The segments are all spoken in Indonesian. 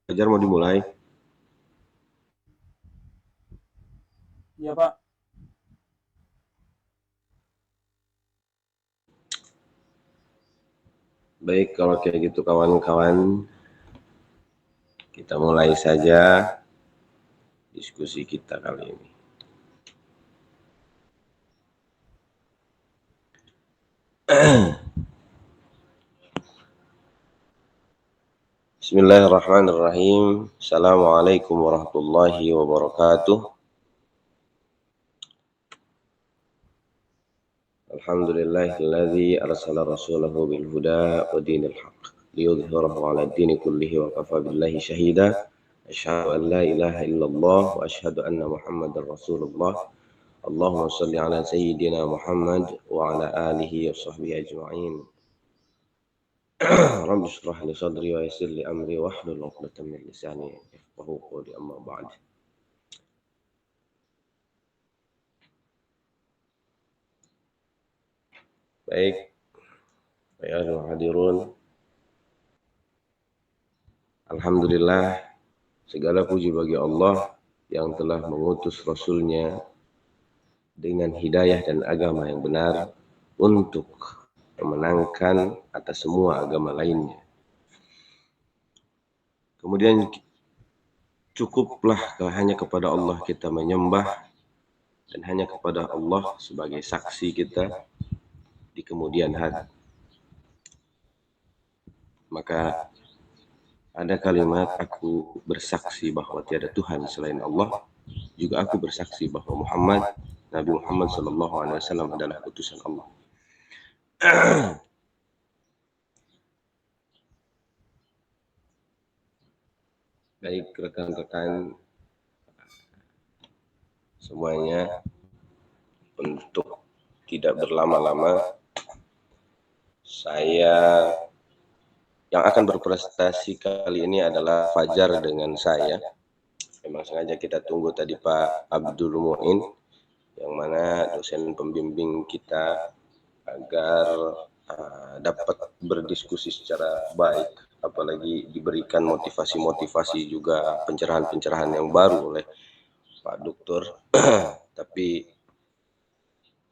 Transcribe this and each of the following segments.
Fajar mau dimulai? Iya Pak. Baik, kalau kayak gitu kawan-kawan, kita mulai saja diskusi kita kali ini. Bismillahirrahmanirrahim. Assalamualaikum warahmatullahi wabarakatuh. Alhamdulillahilladzi arsala rasulahu bil huda wa dinil haqq liyudhhirahu 'ala ad-dini kullihi wa kafa billahi shahida. Asyhadu an la ilaha illallah wa asyhadu anna Muhammadar Rasulullah. Allahumma shalli 'ala sayyidina Muhammad wa 'ala alihi wa sahbihi ajma'in. Rabbi shrah li sadri wa yassir li amri wahlul 'uqdatam min lisani yafqahu qawli amma ba'd. Baik, ayuhal hadirun. Alhamdulillah, segala puji bagi Allah yang telah mengutus Rasulnya dengan hidayah dan agama yang benar untuk memenangkan atas semua agama lainnya. Kemudian cukuplah hanya kepada Allah kita menyembah dan hanya kepada Allah sebagai saksi kita di kemudian hari. Maka ada kalimat, aku bersaksi bahwa tiada Tuhan selain Allah, juga aku bersaksi bahwa Nabi Muhammad SAW adalah utusan Allah. Baik rekan-rekan semuanya, untuk tidak berlama-lama, saya yang akan berprestasi kali ini adalah Fajar dengan saya. Memang sengaja kita tunggu tadi Pak Abdul Muin, yang mana dosen pembimbing kita, agar dapat berdiskusi secara baik, apalagi diberikan motivasi-motivasi juga pencerahan-pencerahan yang baru oleh Pak Dokter. Tapi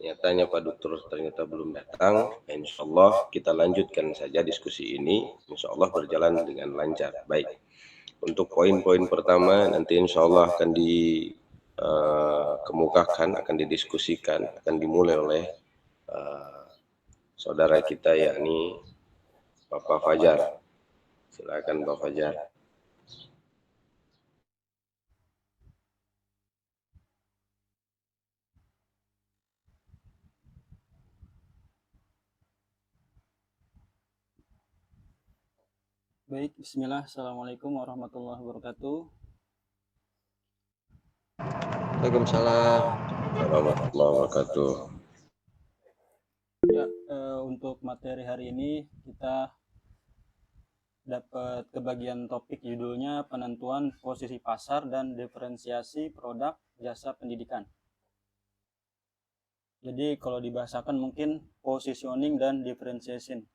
nyatanya Pak Dokter ternyata belum datang. Insya Allah kita lanjutkan saja diskusi ini. Insya Allah berjalan dengan lancar. Baik. Untuk poin-poin pertama nanti insya Allah akan dikemukakan, akan didiskusikan, akan dimulai oleh saudara kita yakni Bapak Fajar. Silakan Bapak Fajar. Baik, bismillah. Assalamualaikum warahmatullahi wabarakatuh. Waalaikumsalam. Warahmatullahi wabarakatuh. Ya, untuk materi hari ini kita dapat kebagian topik judulnya penentuan posisi pasar dan diferensiasi produk jasa pendidikan. Jadi kalau dibahasakan mungkin positioning dan differentiation.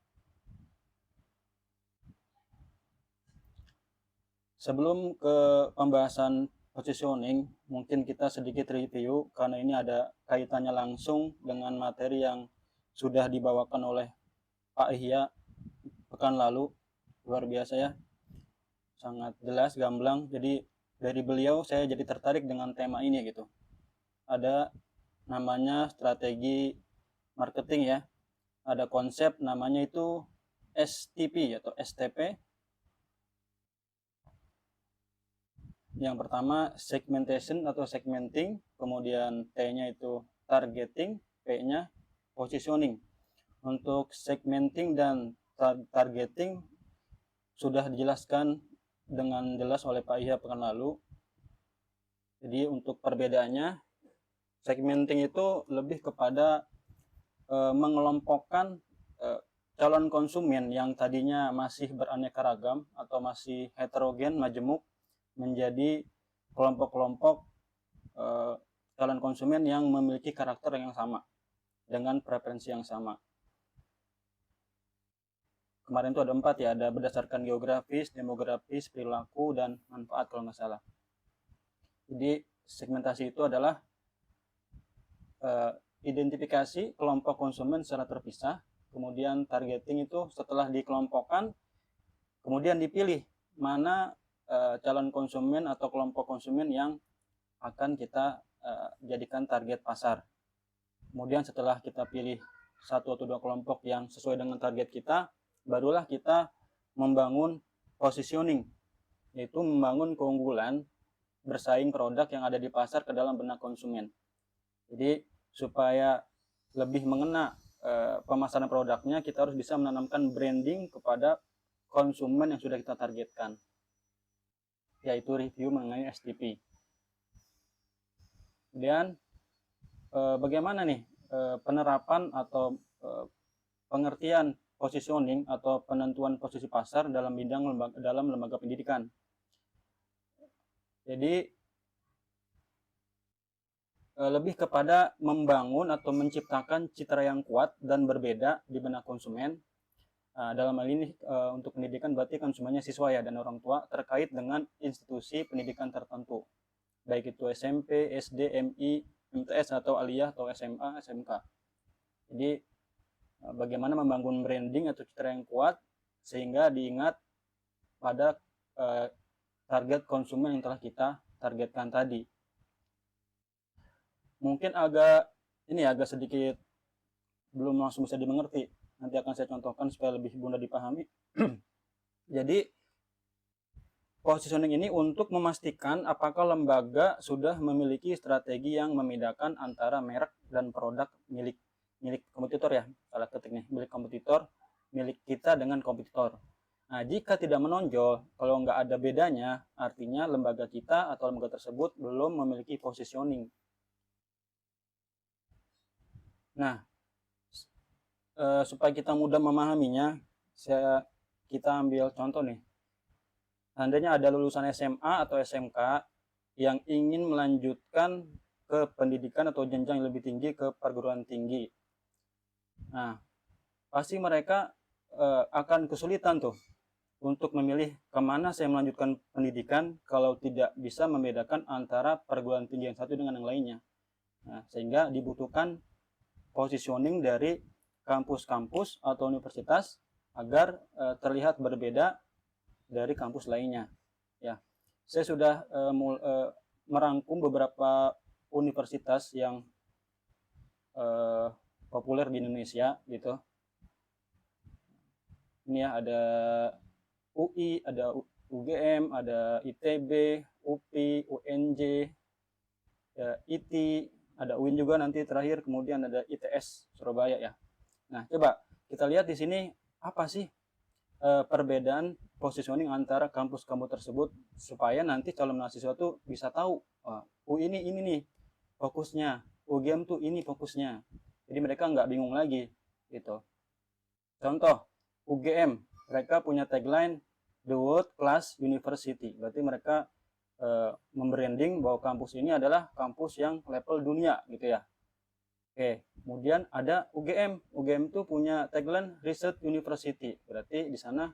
Sebelum ke pembahasan positioning, mungkin kita sedikit review karena ini ada kaitannya langsung dengan materi yang sudah dibawakan oleh Pak Ihya pekan lalu. Luar biasa ya, sangat jelas, gamblang. Jadi dari beliau saya jadi tertarik dengan tema ini gitu. Ada namanya strategi marketing ya, ada konsep namanya itu STP atau STP. Yang pertama segmentation atau segmenting, kemudian T-nya itu targeting, P-nya positioning. Untuk segmenting dan targeting sudah dijelaskan dengan jelas oleh Pak Ihya pekan lalu. Jadi untuk perbedaannya, segmenting itu lebih kepada mengelompokkan calon konsumen yang tadinya masih beraneka ragam atau masih heterogen, majemuk, menjadi kelompok-kelompok calon konsumen yang memiliki karakter yang sama dengan preferensi yang sama. kemarin itu ada 4 ya, ada berdasarkan geografis, demografis, perilaku, dan manfaat kalau nggak salah. Jadi segmentasi itu adalah identifikasi kelompok konsumen secara terpisah, kemudian targeting itu setelah dikelompokkan, kemudian dipilih mana calon konsumen atau kelompok konsumen yang akan kita jadikan target pasar. Kemudian setelah kita pilih 1 atau 2 kelompok yang sesuai dengan target kita, barulah kita membangun positioning, yaitu membangun keunggulan bersaing produk yang ada di pasar ke dalam benak konsumen. Jadi supaya lebih mengena pemasaran produknya, kita harus bisa menanamkan branding kepada konsumen yang sudah kita targetkan, yaitu review mengenai STP. Kemudian bagaimana nih penerapan atau pengertian positioning atau penentuan posisi pasar dalam lembaga pendidikan. Jadi lebih kepada membangun atau menciptakan citra yang kuat dan berbeda di benak konsumen. Dalam hal ini untuk pendidikan berarti konsumennya siswa ya dan orang tua terkait dengan institusi pendidikan tertentu, baik itu SMP, SD, MI, MTS atau aliyah atau SMA, SMK. Jadi bagaimana membangun branding atau citra yang kuat sehingga diingat pada target konsumen yang telah kita targetkan tadi. Mungkin agak sedikit belum langsung bisa dimengerti. Nanti akan saya contohkan supaya lebih mudah dipahami. Jadi positioning ini untuk memastikan apakah lembaga sudah memiliki strategi yang membedakan antara merek dan produk milik kompetitor ya. Salah ketik nih, milik kompetitor, milik kita dengan kompetitor. Nah, jika tidak menonjol, kalau nggak ada bedanya, artinya lembaga kita atau lembaga tersebut belum memiliki positioning. Nah, supaya kita mudah memahaminya, kita ambil contoh nih. Seandainya ada lulusan SMA atau SMK yang ingin melanjutkan ke pendidikan atau jenjang yang lebih tinggi ke perguruan tinggi. Nah, pasti mereka akan kesulitan tuh untuk memilih kemana saya melanjutkan pendidikan kalau tidak bisa membedakan antara perguruan tinggi yang satu dengan yang lainnya. Nah, sehingga dibutuhkan positioning dari kampus-kampus atau universitas agar terlihat berbeda dari kampus lainnya. Ya, saya sudah merangkum beberapa universitas yang populer di Indonesia gitu. Ini ya, ada UI, ada UGM, ada ITB, UPI, UNJ, IT, ada UIN juga nanti terakhir, kemudian ada ITS Surabaya ya. Nah, coba kita lihat di sini apa sih perbedaan positioning antara kampus-kampus tersebut supaya nanti calon mahasiswa tuh bisa tahu, UI ini nih fokusnya, UGM tuh ini fokusnya. Jadi mereka nggak bingung lagi gitu. Contoh UGM, mereka punya tagline The World Class University. Berarti mereka membranding bahwa kampus ini adalah kampus yang level dunia gitu ya. Oke, kemudian ada UGM. UGM itu punya tagline Research University. Berarti di sana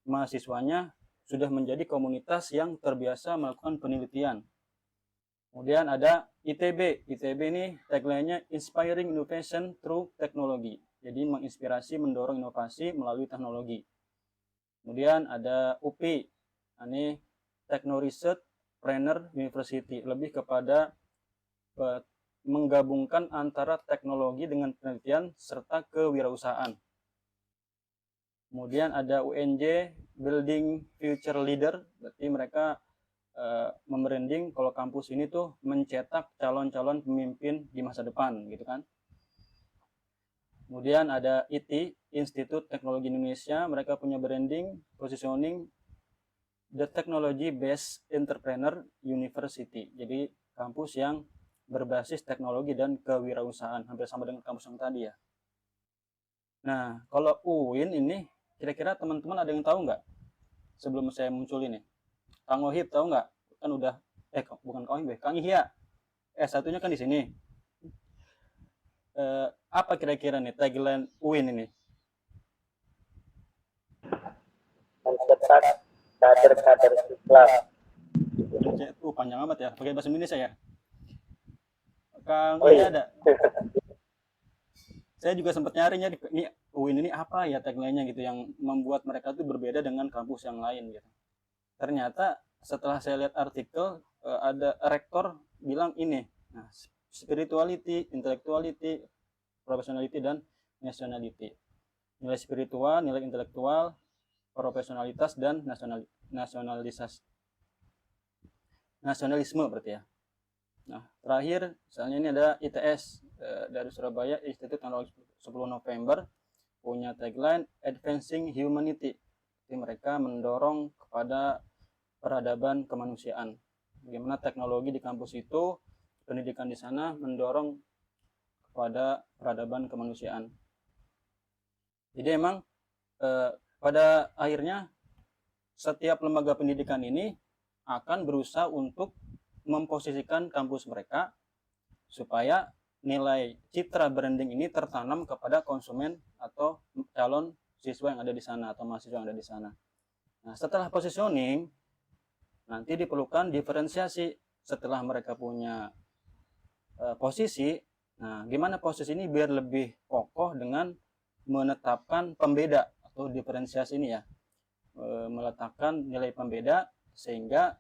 mahasiswanya sudah menjadi komunitas yang terbiasa melakukan penelitian. Kemudian ada ITB. ITB ini tagline-nya Inspiring Innovation Through Technology. Jadi menginspirasi, mendorong inovasi melalui teknologi. Kemudian ada UPI. Ini Techno Research Planner University. Lebih kepada menggabungkan antara teknologi dengan penelitian serta kewirausahaan. Kemudian ada UNJ Building Future Leader, berarti mereka membranding kalau kampus ini tuh mencetak calon-calon pemimpin di masa depan gitu kan. Kemudian ada IT, Institut Teknologi Indonesia, mereka punya branding, positioning The Technology Based Entrepreneur University. Jadi kampus yang berbasis teknologi dan kewirausahaan, hampir sama dengan kampus yang tadi ya. Nah, kalau UIN ini, kira-kira teman-teman ada yang tahu nggak? Sebelum saya muncul ini, Kang Wahid tahu nggak? Kan udah, bukan Kang Wahid, Kang Ihya. S1-nya kan di sini. Apa kira-kira nih tagline UIN ini? mencetak kader-kader Islam. Panjang amat ya, pakai bahasa Indonesia ya. Kang Oh ini iya. ada. Saya juga sempat nyarinya ini UIN ini apa ya tagline-nya gitu yang membuat mereka tuh berbeda dengan kampus yang lain gitu. Ternyata setelah saya lihat artikel ada rektor bilang ini. Nah, spirituality, intellectuality, professionality dan nationality. Nilai spiritual, nilai intelektual, profesionalitas dan nasionalisme berarti ya. Nah, terakhir misalnya ini ada ITS dari Surabaya Institut tanggal 10 November punya tagline Advancing Humanity. Jadi mereka mendorong kepada peradaban kemanusiaan. Bagaimana teknologi di kampus itu, pendidikan di sana mendorong kepada peradaban kemanusiaan. Jadi emang pada akhirnya setiap lembaga pendidikan ini akan berusaha untuk memposisikan kampus mereka supaya nilai citra branding ini tertanam kepada konsumen atau calon siswa yang ada di sana atau mahasiswa yang ada di sana. Nah, setelah positioning nanti diperlukan diferensiasi setelah mereka punya posisi. Nah, gimana posisi ini biar lebih kokoh dengan menetapkan pembeda atau diferensiasi ini ya, meletakkan nilai pembeda sehingga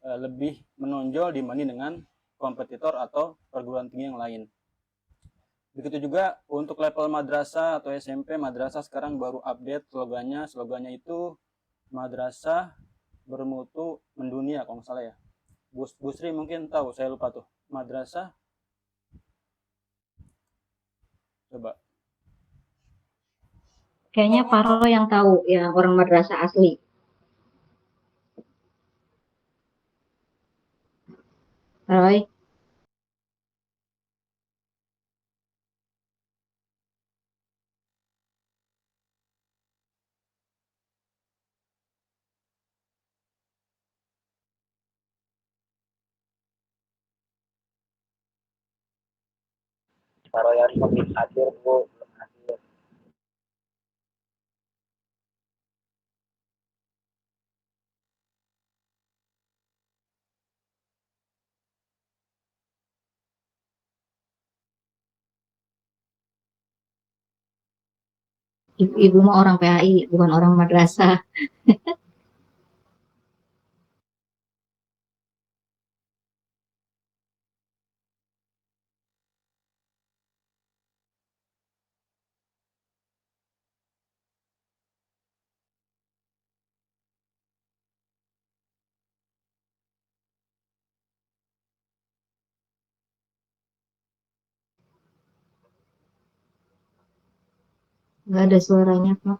lebih menonjol dibanding dengan kompetitor atau perguruan tinggi yang lain. Begitu juga untuk level madrasah atau SMP, madrasah sekarang baru update slogannya. Slogannya itu madrasah bermutu mendunia kalau nggak salah ya. Busri mungkin tahu, saya lupa tuh. Madrasah, coba. Kayaknya Paro yang tahu, yang orang madrasah asli. Roy, Kalau yang pemilik hadir Bu, belum hadir. ibu mah orang PAI, bukan orang madrasah. Nggak ada suaranya, Pak.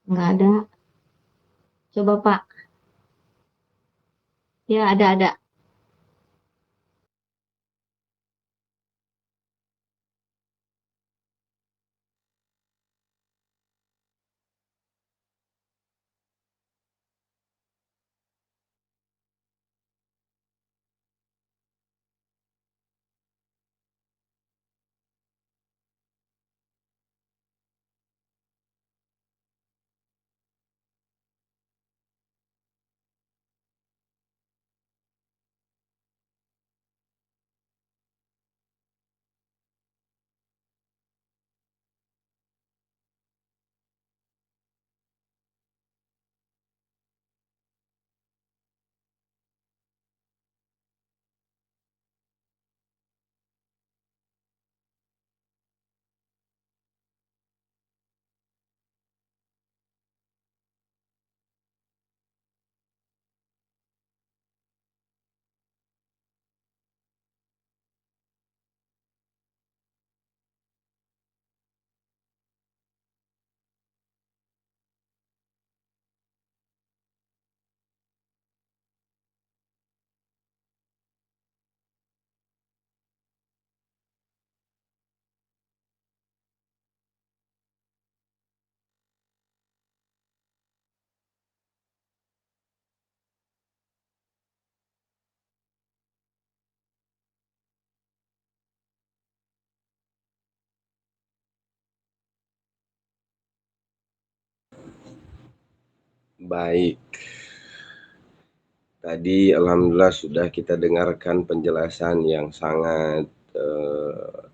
Nggak ada. Coba, Pak. Ya, ada. Baik. Tadi alhamdulillah sudah kita dengarkan penjelasan yang sangat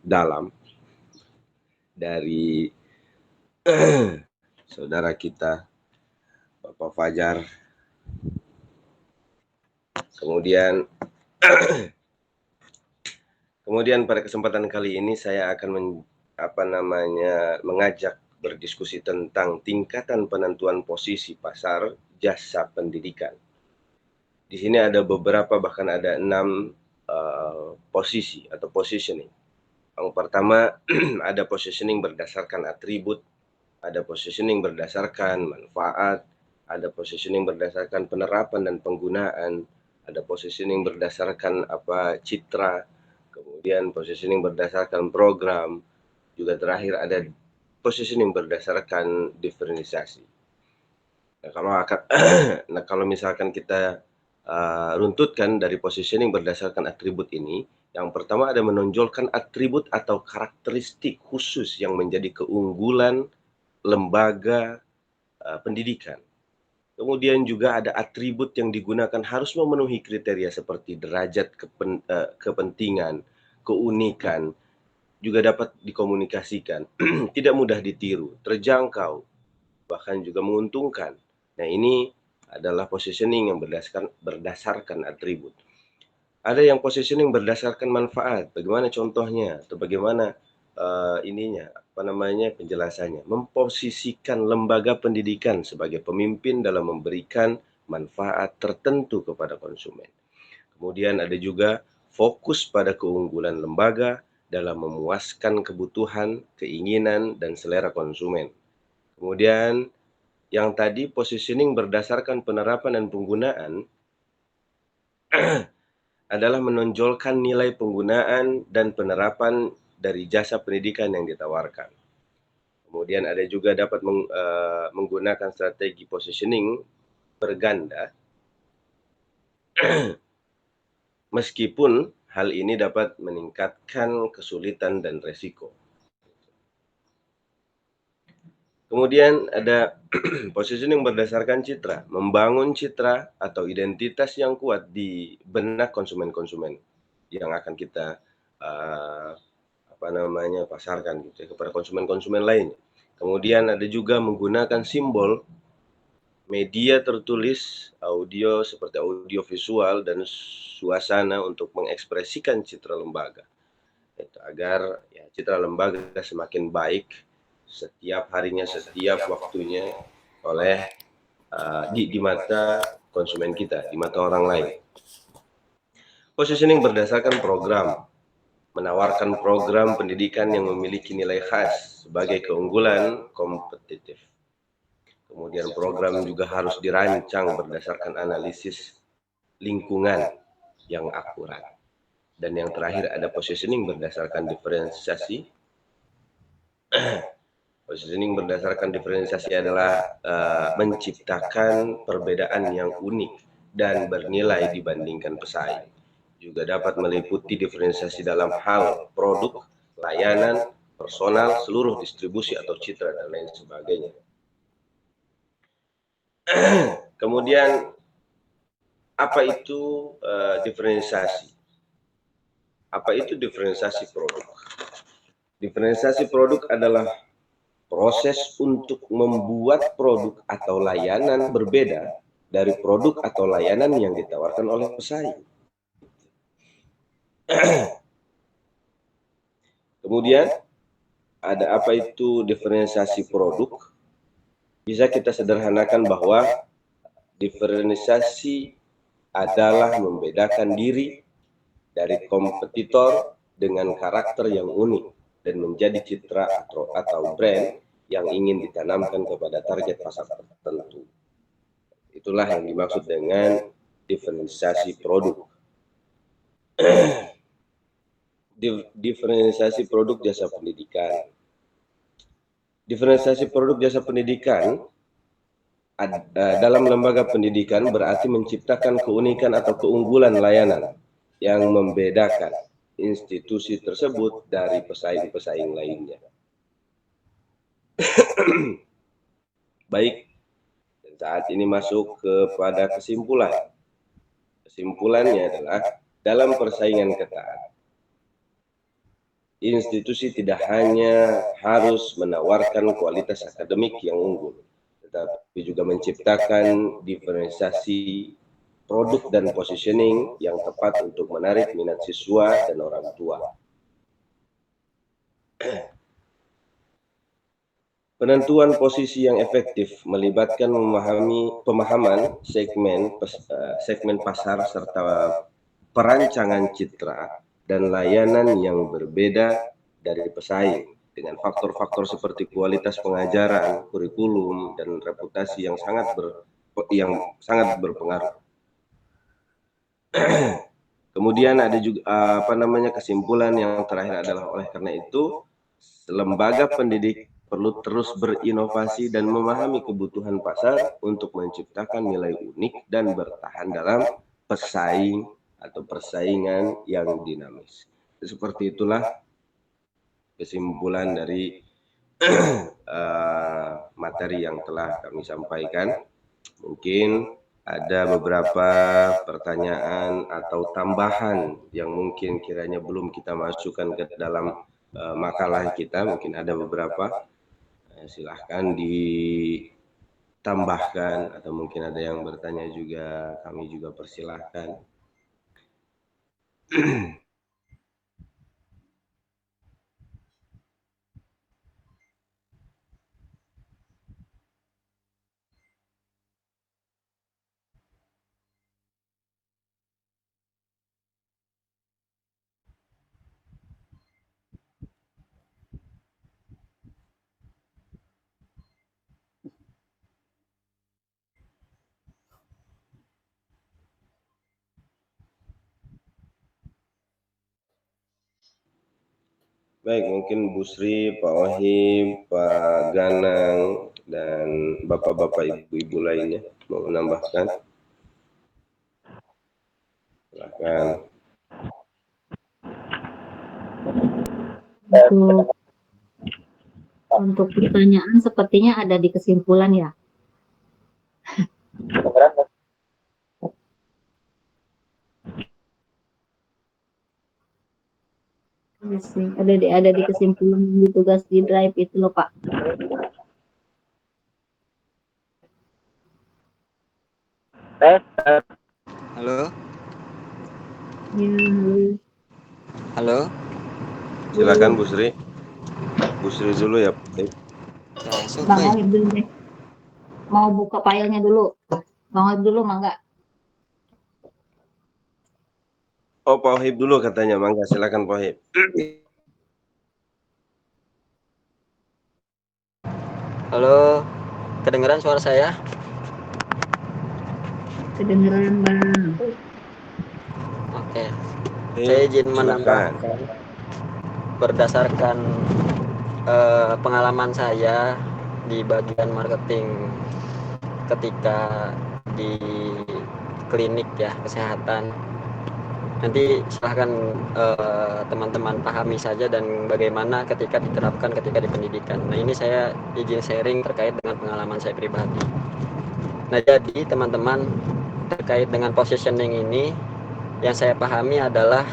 dalam dari saudara kita Bapak Fajar. Kemudian pada kesempatan kali ini saya akan mengajak berdiskusi tentang tingkatan penentuan posisi pasar jasa pendidikan. Di sini ada beberapa, bahkan ada 6 posisi atau positioning. Yang pertama ada positioning berdasarkan atribut, ada positioning berdasarkan manfaat, ada positioning berdasarkan penerapan dan penggunaan, ada positioning berdasarkan citra, kemudian positioning berdasarkan program, juga terakhir ada positioning berdasarkan diferensiasi. Nah, kalau misalkan kita runtutkan dari positioning berdasarkan atribut ini, yang pertama ada menonjolkan atribut atau karakteristik khusus yang menjadi keunggulan lembaga pendidikan. Kemudian juga ada atribut yang digunakan harus memenuhi kriteria seperti derajat kepentingan, keunikan, juga dapat dikomunikasikan, tidak mudah ditiru, terjangkau, bahkan juga menguntungkan. Nah, ini adalah positioning yang berdasarkan atribut. Ada yang positioning berdasarkan manfaat. Bagaimana contohnya atau bagaimana penjelasannya? Memposisikan lembaga pendidikan sebagai pemimpin dalam memberikan manfaat tertentu kepada konsumen. Kemudian ada juga fokus pada keunggulan lembaga dalam memuaskan kebutuhan, keinginan, dan selera konsumen. Kemudian yang tadi positioning berdasarkan penerapan dan penggunaan adalah menonjolkan nilai penggunaan dan penerapan dari jasa pendidikan yang ditawarkan. Kemudian ada juga dapat menggunakan strategi positioning berganda meskipun hal ini dapat meningkatkan kesulitan dan resiko. Kemudian ada positioning berdasarkan citra, membangun citra atau identitas yang kuat di benak konsumen-konsumen yang akan kita pasarkan gitu ya, kepada konsumen-konsumen lain. Kemudian ada juga menggunakan simbol, media tertulis, audio seperti audio visual dan suasana untuk mengekspresikan citra lembaga. Itu agar ya, citra lembaga semakin baik setiap harinya, setiap waktunya oleh di mata konsumen kita, di mata orang lain. Positioning berdasarkan program, menawarkan program pendidikan yang memiliki nilai khas sebagai keunggulan kompetitif. Kemudian program juga harus dirancang berdasarkan analisis lingkungan yang akurat. Dan yang terakhir ada positioning berdasarkan diferensiasi. Positioning berdasarkan diferensiasi adalah menciptakan perbedaan yang unik dan bernilai dibandingkan pesaing. Juga dapat meliputi diferensiasi dalam hal produk, layanan, personal, seluruh distribusi atau citra, dan lain sebagainya. Kemudian, apa itu diferensiasi? Apa itu diferensiasi produk? Diferensiasi produk adalah proses untuk membuat produk atau layanan berbeda dari produk atau layanan yang ditawarkan oleh pesaing. Kemudian, ada apa itu diferensiasi produk? Bisa kita sederhanakan bahwa diferensiasi adalah membedakan diri dari kompetitor dengan karakter yang unik dan menjadi citra atau brand yang ingin ditanamkan kepada target pasar tertentu. Itulah yang dimaksud dengan diferensiasi produk. Diferensiasi produk jasa pendidikan. Diferensiasi produk jasa pendidikan dalam lembaga pendidikan berarti menciptakan keunikan atau keunggulan layanan yang membedakan institusi tersebut dari pesaing-pesaing lainnya. Baik, saat ini masuk kepada kesimpulan. Kesimpulannya adalah dalam persaingan ketat, institusi tidak hanya harus menawarkan kualitas akademik yang unggul, tetapi juga menciptakan diferensiasi produk dan positioning yang tepat untuk menarik minat siswa dan orang tua. Penentuan posisi yang efektif melibatkan pemahaman segmen pasar serta perancangan citra dan layanan yang berbeda dari pesaing dengan faktor-faktor seperti kualitas pengajaran, kurikulum, dan reputasi yang sangat berpengaruh. Kemudian ada juga kesimpulan yang terakhir adalah oleh karena itu lembaga pendidik perlu terus berinovasi dan memahami kebutuhan pasar untuk menciptakan nilai unik dan bertahan dalam persaingan yang dinamis. Seperti itulah kesimpulan dari materi yang telah kami sampaikan. Mungkin ada beberapa pertanyaan atau tambahan yang mungkin kiranya belum kita masukkan ke dalam makalah kita, mungkin ada beberapa. Silahkan ditambahkan atau mungkin ada yang bertanya juga, kami juga persilahkan. Baik, mungkin Bu Sri, Pak Wahib, Pak Ganang, dan bapak-bapak ibu-ibu lainnya mau menambahkan. Silakan. Untuk pertanyaan sepertinya ada di kesimpulan ya. Ada di kesimpulan di tugas di drive itu loh Pak. Halo. Ya, Halo. Silakan Bu Sri. Bu Sri dulu ya. Bang Wahib dulu deh. Mau buka filenya dulu. Bang Wahib dulu mangga. Oh, Pak Wahib dulu katanya, mangga silakan Pak Wahib. Halo. Kedengeran suara saya? Kedengeran Bang. Oke. Saya izin menambahkan berdasarkan pengalaman saya di bagian marketing ketika di klinik ya kesehatan. Nanti silahkan teman-teman pahami saja dan bagaimana ketika diterapkan ketika di pendidikan. Nah ini saya izin sharing terkait dengan pengalaman saya pribadi. Nah jadi teman-teman terkait dengan positioning ini yang saya pahami adalah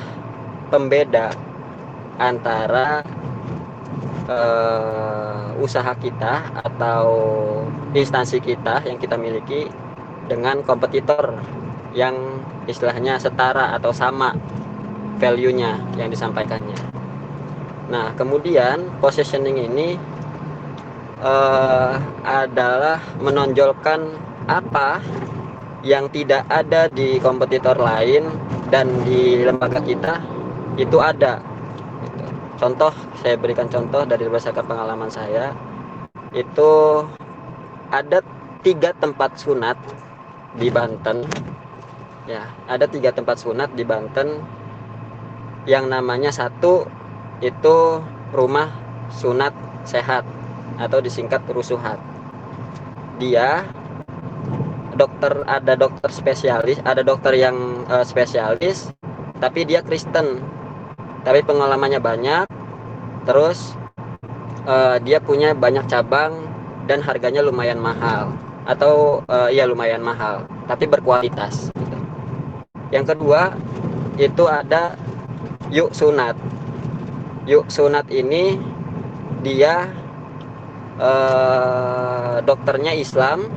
pembeda antara usaha kita atau instansi kita yang kita miliki dengan kompetitor yang istilahnya setara atau sama value-nya yang disampaikannya. Nah, kemudian positioning ini adalah menonjolkan apa yang tidak ada di kompetitor lain dan di lembaga kita itu ada. Contoh, saya berikan contoh dari berdasarkan pengalaman saya, itu ada 3 tempat sunat di Banten. Ya, ada 3 tempat sunat di Banten yang namanya satu itu rumah sunat sehat atau disingkat rusuhat. Dia ada dokter spesialis, ada dokter yang spesialis, tapi dia Kristen, tapi pengalamannya banyak, terus dia punya banyak cabang dan harganya lumayan mahal. atau ya lumayan mahal, tapi berkualitas gitu. Yang kedua itu ada yuk sunat. Yuk sunat ini dia dokternya Islam,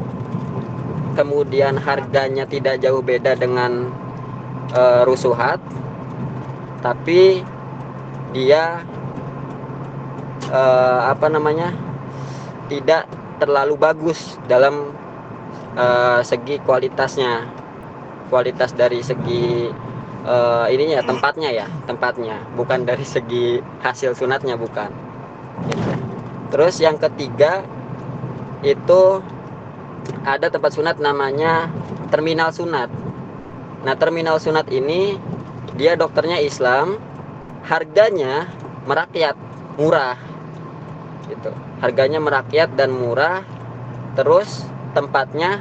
kemudian harganya tidak jauh beda dengan rusuhat, tapi dia apa namanya, tidak terlalu bagus dalam segi kualitasnya, kualitas dari segi ininya, tempatnya bukan dari segi hasil sunatnya, bukan gitu. Terus yang ketiga itu ada tempat sunat namanya terminal sunat. Nah, terminal sunat ini dia dokternya Islam, harganya merakyat, murah gitu. Harganya merakyat dan murah, terus tempatnya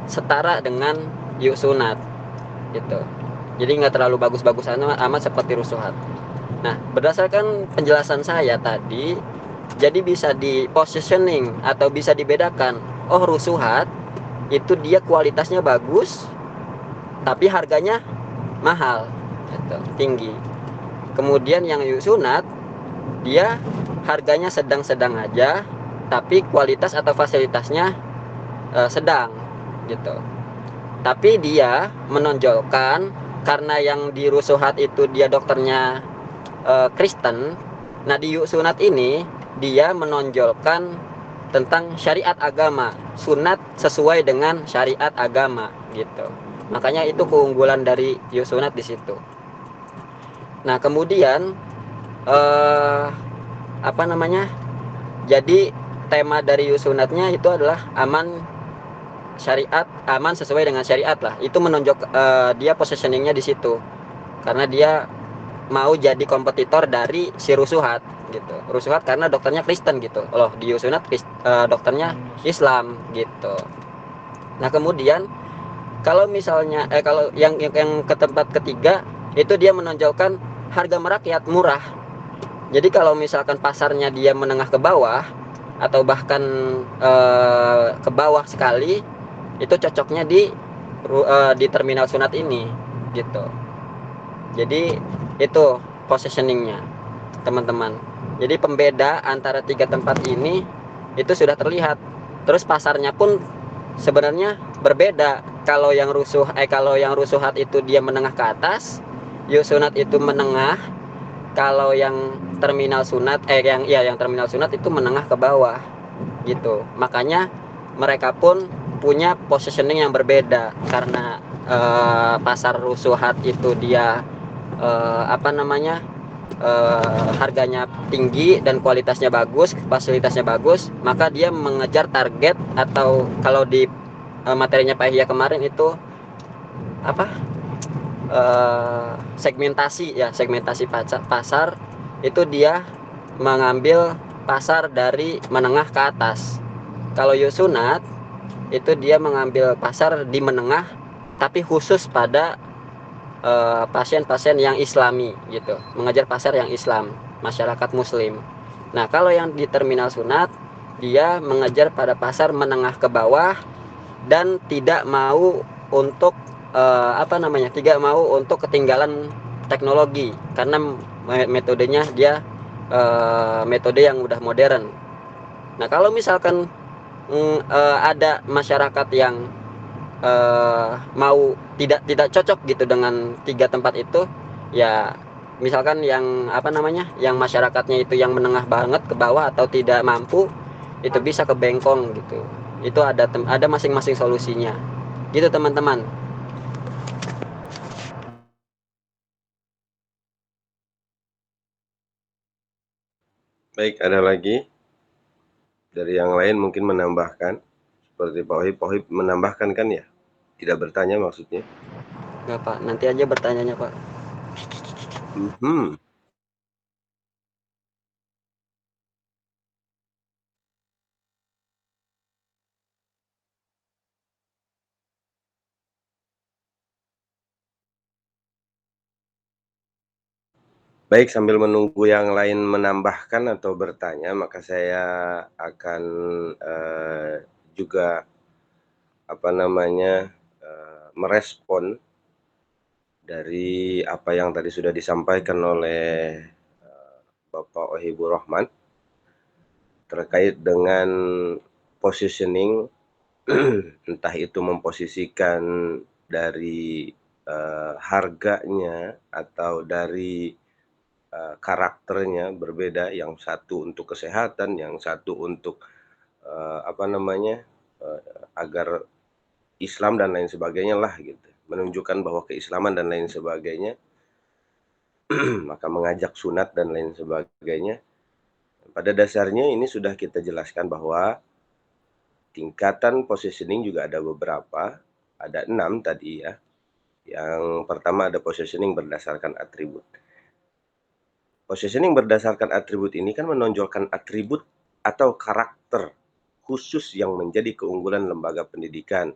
setara dengan yuk sunat gitu. Jadi nggak terlalu bagus-bagus amat seperti rusuhat. Nah, berdasarkan penjelasan saya tadi, jadi bisa di positioning atau bisa dibedakan. Oh, rusuhat itu dia kualitasnya bagus, tapi harganya mahal, gitu, tinggi. Kemudian yang yuk sunat, dia harganya sedang-sedang aja, tapi kualitas atau fasilitasnya sedang, gitu. Tapi dia menonjolkan karena yang di rusuhat itu dia dokternya Kristen. Nah, di yuk sunat ini dia menonjolkan tentang syariat agama, sunat sesuai dengan syariat agama gitu. Makanya itu keunggulan dari yuk sunat di situ. Nah, kemudian apa namanya? Jadi tema dari yuk sunatnya itu adalah aman syariat, aman sesuai dengan syariat lah. Itu menonjol dia positioningnya di situ. Karena dia mau jadi kompetitor dari si rusuhat gitu. Rusuhat karena dokternya Kristen gitu. Loh, di Yusunat dokternya Islam gitu. Nah, kemudian kalau misalnya kalau yang ke tempat ketiga itu dia menonjolkan harga merakyat, murah. Jadi kalau misalkan pasarnya dia menengah ke bawah atau bahkan ke bawah sekali, itu cocoknya di terminal sunat ini gitu. Jadi itu positioningnya, teman-teman. Jadi pembeda antara tiga tempat ini itu sudah terlihat. Terus pasarnya pun sebenarnya berbeda. Kalau yang rusuhat itu dia menengah ke atas, yuk sunat itu menengah. Kalau yang terminal sunat yang terminal sunat itu menengah ke bawah gitu. Makanya mereka pun punya positioning yang berbeda karena pasar rusuhat itu dia apa namanya, harganya tinggi dan kualitasnya bagus, fasilitasnya bagus, maka dia mengejar target, atau kalau di materinya Pak Ihya kemarin itu apa, segmentasi pasar itu dia mengambil pasar dari menengah ke atas. Kalau Yusunat itu dia mengambil pasar di menengah, tapi khusus pada pasien-pasien yang Islami gitu, mengejar pasar yang Islam, masyarakat Muslim. Nah, kalau yang di terminal sunat dia mengejar pada pasar menengah ke bawah dan tidak mau untuk tidak mau untuk ketinggalan teknologi karena metodenya dia metode yang udah modern. Nah, kalau misalkan ada masyarakat yang mau tidak cocok gitu dengan tiga tempat itu, ya misalkan yang yang masyarakatnya itu yang menengah banget ke bawah atau tidak mampu, itu bisa ke bengkong gitu. Itu ada masing-masing solusinya gitu, teman-teman. Baik, ada lagi dari yang lain mungkin menambahkan seperti Pak Ohib menambahkan kan ya? Tidak bertanya maksudnya? Nggak, Pak, nanti aja bertanyanya, Pak. Baik, sambil menunggu yang lain menambahkan atau bertanya, maka saya akan juga merespon dari apa yang tadi sudah disampaikan oleh Bapak Ohibur Rahman terkait dengan positioning, entah itu memposisikan dari harganya atau dari karakternya berbeda, yang satu untuk kesehatan, yang satu untuk agar Islam dan lain sebagainya lah gitu, menunjukkan bahwa keislaman dan lain sebagainya, maka mengajak sunat dan lain sebagainya. Pada dasarnya ini sudah kita jelaskan bahwa tingkatan positioning juga ada beberapa, ada 6 tadi ya. Yang pertama ada positioning berdasarkan atribut. Positioning berdasarkan atribut ini kan menonjolkan atribut atau karakter khusus yang menjadi keunggulan lembaga pendidikan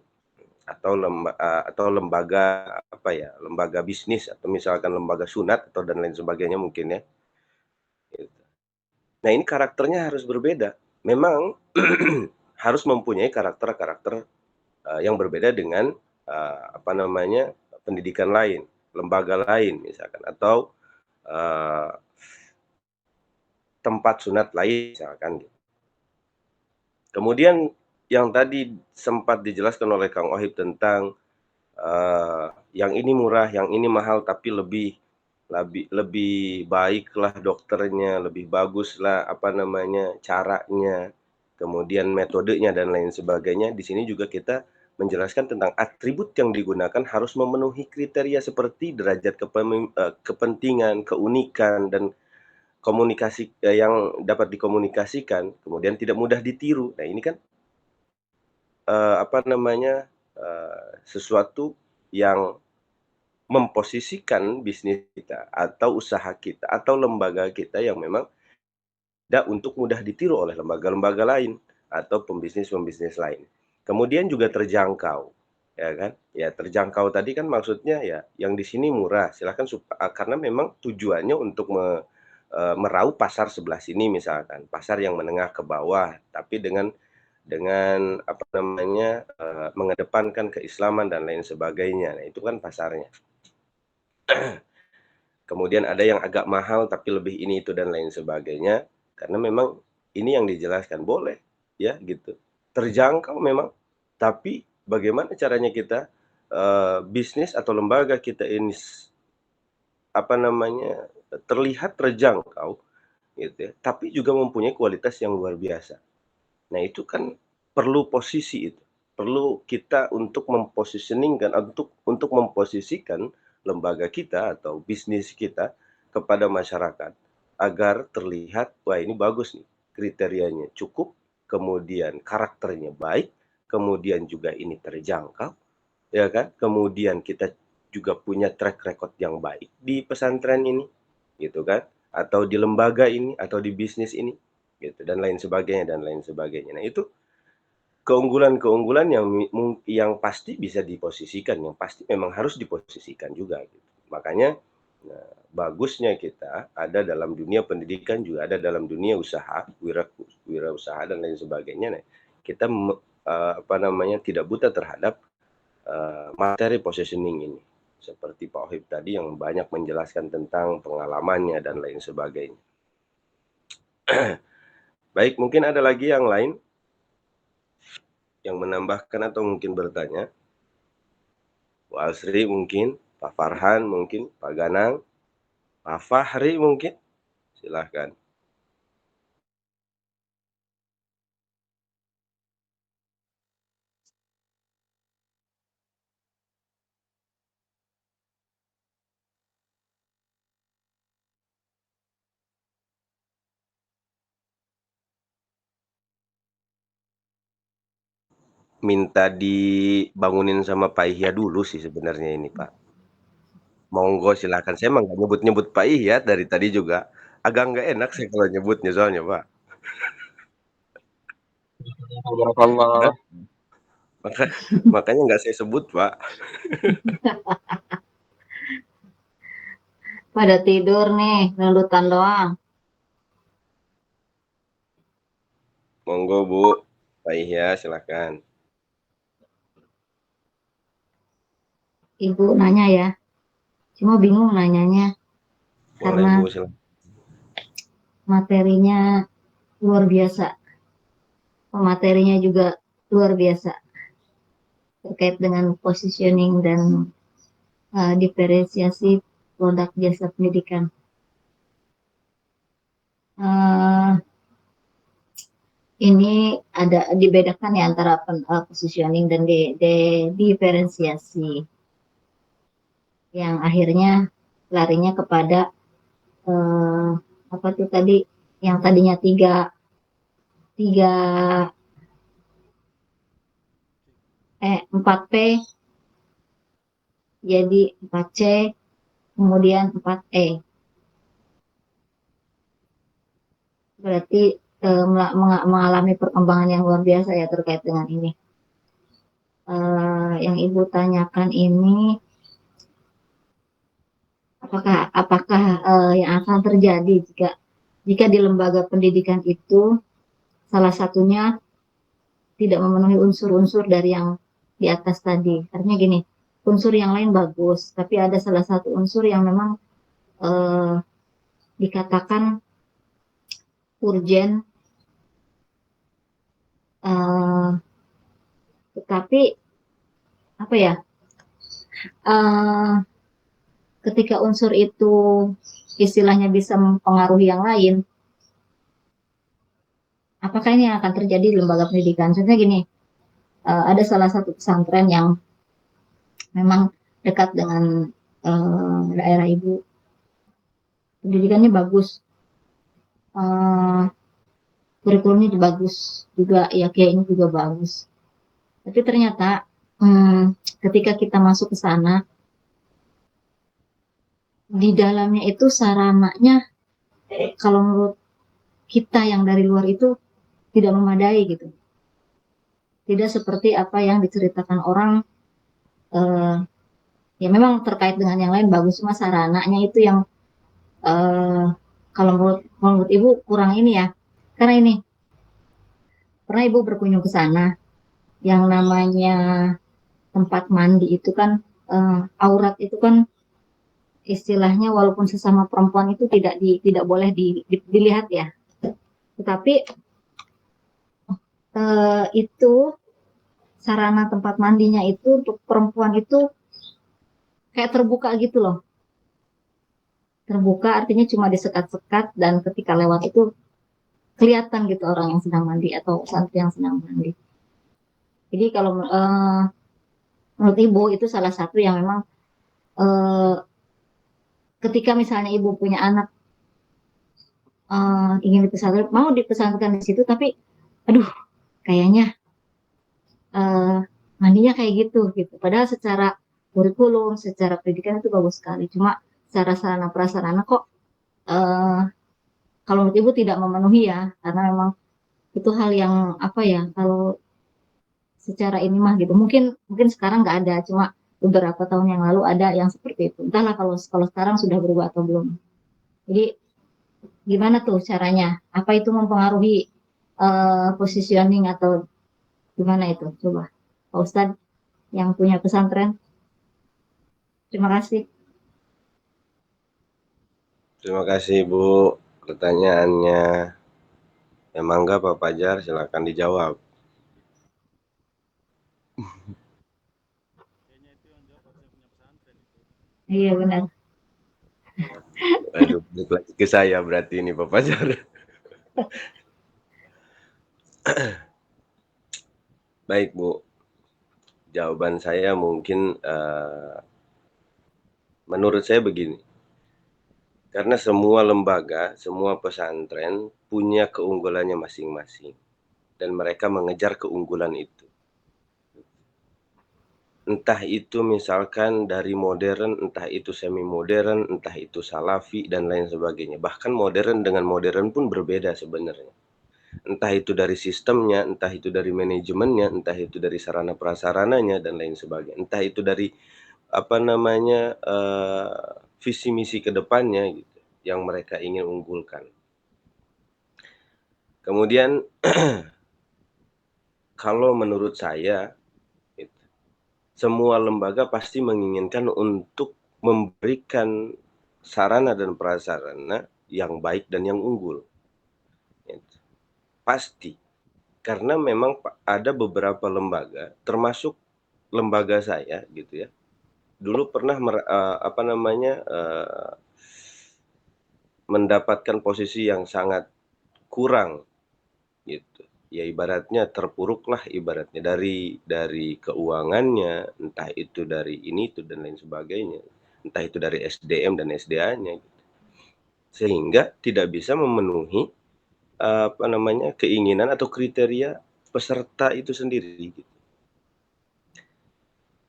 atau lembaga lembaga bisnis, atau misalkan lembaga sunat atau dan lain sebagainya mungkin ya. Gitu. Nah, ini karakternya harus berbeda. Memang harus mempunyai karakter-karakter yang berbeda dengan pendidikan lain, lembaga lain misalkan, atau tempat sunat lain misalkan. Kemudian yang tadi sempat dijelaskan oleh Kang Ohib tentang yang ini murah, yang ini mahal, tapi lebih baiklah dokternya, lebih baguslah caranya, kemudian metodenya dan lain sebagainya. Di sini juga kita menjelaskan tentang atribut yang digunakan harus memenuhi kriteria seperti derajat kepentingan, keunikan, dan komunikasi yang dapat dikomunikasikan, kemudian tidak mudah ditiru. Nah, ini kan sesuatu yang memposisikan bisnis kita atau usaha kita atau lembaga kita yang memang tidak untuk mudah ditiru oleh lembaga-lembaga lain atau pembisnis-pembisnis lain. Kemudian juga terjangkau, ya kan? Ya, terjangkau tadi kan maksudnya ya yang di sini murah, silakan karena memang tujuannya untuk meraup pasar sebelah sini misalkan, pasar yang menengah ke bawah, tapi dengan mengedepankan keislaman dan lain sebagainya. Nah, itu kan pasarnya. Kemudian ada yang agak mahal tapi lebih ini itu dan lain sebagainya, karena memang ini yang dijelaskan boleh ya gitu. Terjangkau memang, tapi bagaimana caranya kita bisnis atau lembaga kita ini terlihat terjangkau gitu ya, tapi juga mempunyai kualitas yang luar biasa. Nah, itu kan perlu posisi itu. Perlu kita untuk mempositioningkan, untuk memposisikan lembaga kita atau bisnis kita kepada masyarakat agar terlihat, wah ini bagus nih, kriterianya cukup, kemudian karakternya baik, kemudian juga ini terjangkau, ya kan? Kemudian kita juga punya track record yang baik di pesantren ini, gitu kan? Atau di lembaga ini, atau di bisnis ini, gitu, dan lain sebagainya, dan lain sebagainya. Nah, itu keunggulan-keunggulan yang pasti bisa diposisikan, yang pasti memang harus diposisikan juga, gitu. Makanya, bagusnya kita ada dalam dunia pendidikan, juga ada dalam dunia usaha, wirausaha dan lain sebagainya. Nah, kita tidak buta terhadap materi positioning ini. Seperti Pak Ohib tadi yang banyak menjelaskan tentang pengalamannya dan lain sebagainya. Baik, mungkin ada lagi yang lain yang menambahkan atau mungkin bertanya. Pak Asri mungkin, Pak Farhan mungkin, Pak Ganang, Pak Fahri mungkin, silahkan. Minta dibangunin sama Pak Ihya dulu sih sebenarnya ini, Pak. Monggo silahkan. Saya emang nggak nyebut-nyebut Pak Ihya dari tadi juga. Agak nggak enak saya kalau nyebutnya soalnya, Pak. Barakallah. Makanya nggak saya sebut, Pak. Pada tidur nih, nundutan doang. Monggo Bu, Pak Ihya silahkan. Ibu nanya ya. Cuma bingung nanyanya Boleh karena Bu, silakan. materinya luar biasa. Materinya juga luar biasa terkait dengan positioning dan diferensiasi produk jasa pendidikan. Ini ada dibedakan ya antara positioning dan diferensiasi yang akhirnya larinya kepada apa tuh tadi yang tadinya tiga 4P jadi 4C kemudian 4E. Berarti mengalami perkembangan yang luar biasa ya terkait dengan ini. Yang Ibu tanyakan ini apakah yang akan terjadi jika di lembaga pendidikan itu salah satunya tidak memenuhi unsur-unsur dari yang di atas tadi. Artinya gini, unsur yang lain bagus, tapi ada salah satu unsur yang memang dikatakan urgen, tetapi apa ya? Ketika unsur itu istilahnya bisa mempengaruhi yang lain, apakah ini yang akan terjadi di lembaga pendidikan? Contohnya gini, ada salah satu pesantren yang memang dekat dengan daerah Ibu, pendidikannya bagus, kurikulumnya bagus juga, ya kayaknya juga bagus. Tapi ternyata ketika kita masuk ke sana, di dalamnya itu sarananya kalau menurut kita yang dari luar itu tidak memadai gitu. Tidak seperti apa yang diceritakan orang, ya memang terkait dengan yang lain bagus, cuma sarananya itu yang kalau menurut Ibu kurang ini ya. Karena ini pernah Ibu berkunjung ke sana, yang namanya tempat mandi itu kan aurat itu kan istilahnya walaupun sesama perempuan itu tidak boleh dilihat ya. Tetapi itu sarana tempat mandinya itu untuk perempuan itu kayak terbuka gitu loh. Terbuka artinya cuma disekat-sekat dan ketika lewat itu kelihatan gitu orang yang sedang mandi atau santri yang sedang mandi. Jadi kalau menurut Ibu itu salah satu yang memang ketika misalnya Ibu punya anak ingin dipesantren, mau dipesantrenkan di situ, tapi aduh kayaknya mandinya kayak gitu. Padahal secara kurikulum, secara pendidikan itu bagus sekali. Cuma secara sarana prasarana kok kalau menurut Ibu tidak memenuhi ya, karena memang itu hal yang apa ya, kalau secara ini mah gitu. Mungkin sekarang nggak ada, cuma beberapa tahun yang lalu ada yang seperti itu. Entahlah kalau sekarang sudah berubah atau belum. Jadi gimana tuh caranya? Apa itu mempengaruhi positioning atau gimana itu? Coba Pak Ustadz yang punya pesantren. Terima kasih. Terima kasih Bu pertanyaannya. Emang enggak Pak Fajar, silakan dijawab. Iya benar. Aduh, balik lagi ke saya berarti ini Pak Fajar. Baik Bu, jawaban saya mungkin menurut saya begini. Karena semua lembaga, semua pesantren punya keunggulannya masing-masing dan mereka mengejar keunggulan itu. Entah itu misalkan dari modern, entah itu semi modern, entah itu salafi dan lain sebagainya. Bahkan modern dengan modern pun berbeda sebenarnya. Entah itu dari sistemnya, entah itu dari manajemennya, entah itu dari sarana prasarananya dan lain sebagainya. Entah itu dari apa namanya visi misi ke depannya gitu yang mereka ingin unggulkan. Kemudian kalau menurut saya semua lembaga pasti menginginkan untuk memberikan sarana dan prasarana yang baik dan yang unggul. Gitu. Pasti. Karena memang ada beberapa lembaga, termasuk lembaga saya gitu ya. Dulu pernah mendapatkan posisi yang sangat kurang gitu. Ya ibaratnya terpuruklah ibaratnya dari keuangannya, entah itu dari ini itu dan lain sebagainya, entah itu dari SDM dan SDA-nya gitu. Sehingga tidak bisa memenuhi keinginan atau kriteria peserta itu sendiri gitu.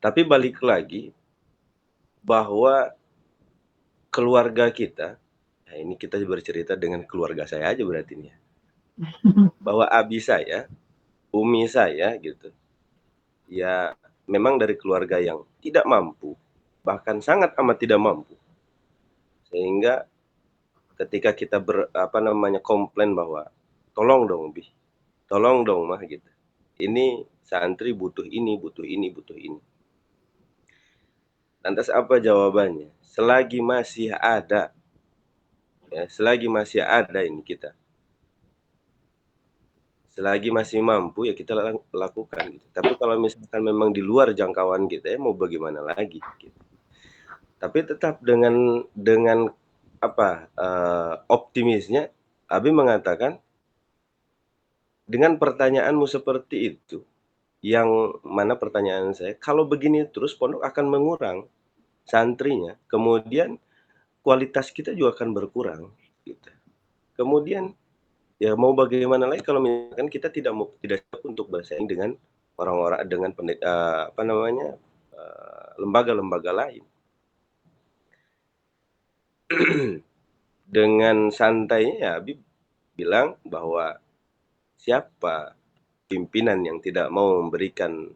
Tapi balik lagi bahwa keluarga kita, nah ini kita bercerita dengan keluarga saya aja berarti nih ya. Bahwa abi saya, umi saya gitu, ya memang dari keluarga yang tidak mampu, bahkan sangat amat tidak mampu. Sehingga ketika kita komplain bahwa tolong dong Bi, tolong dong Mah gitu. Ini santri butuh ini, butuh ini, butuh ini. Lantas apa jawabannya? Selagi masih ada, ya, selagi masih ada ini kita, selagi masih mampu ya kita lakukan. Gitu. Tapi kalau misalkan memang di luar jangkauan kita ya mau bagaimana lagi? Gitu. Tapi tetap dengan optimisnya, Abi mengatakan dengan pertanyaanmu seperti itu, yang mana pertanyaan saya, kalau begini terus pondok akan mengurang santrinya, kemudian kualitas kita juga akan berkurang. Gitu. Kemudian ya mau bagaimana lagi kalau misalkan kita tidak siap untuk bersaing dengan orang-orang dengan lembaga-lembaga lain. Dengan santainya ya Abi bilang bahwa siapa pimpinan yang tidak mau memberikan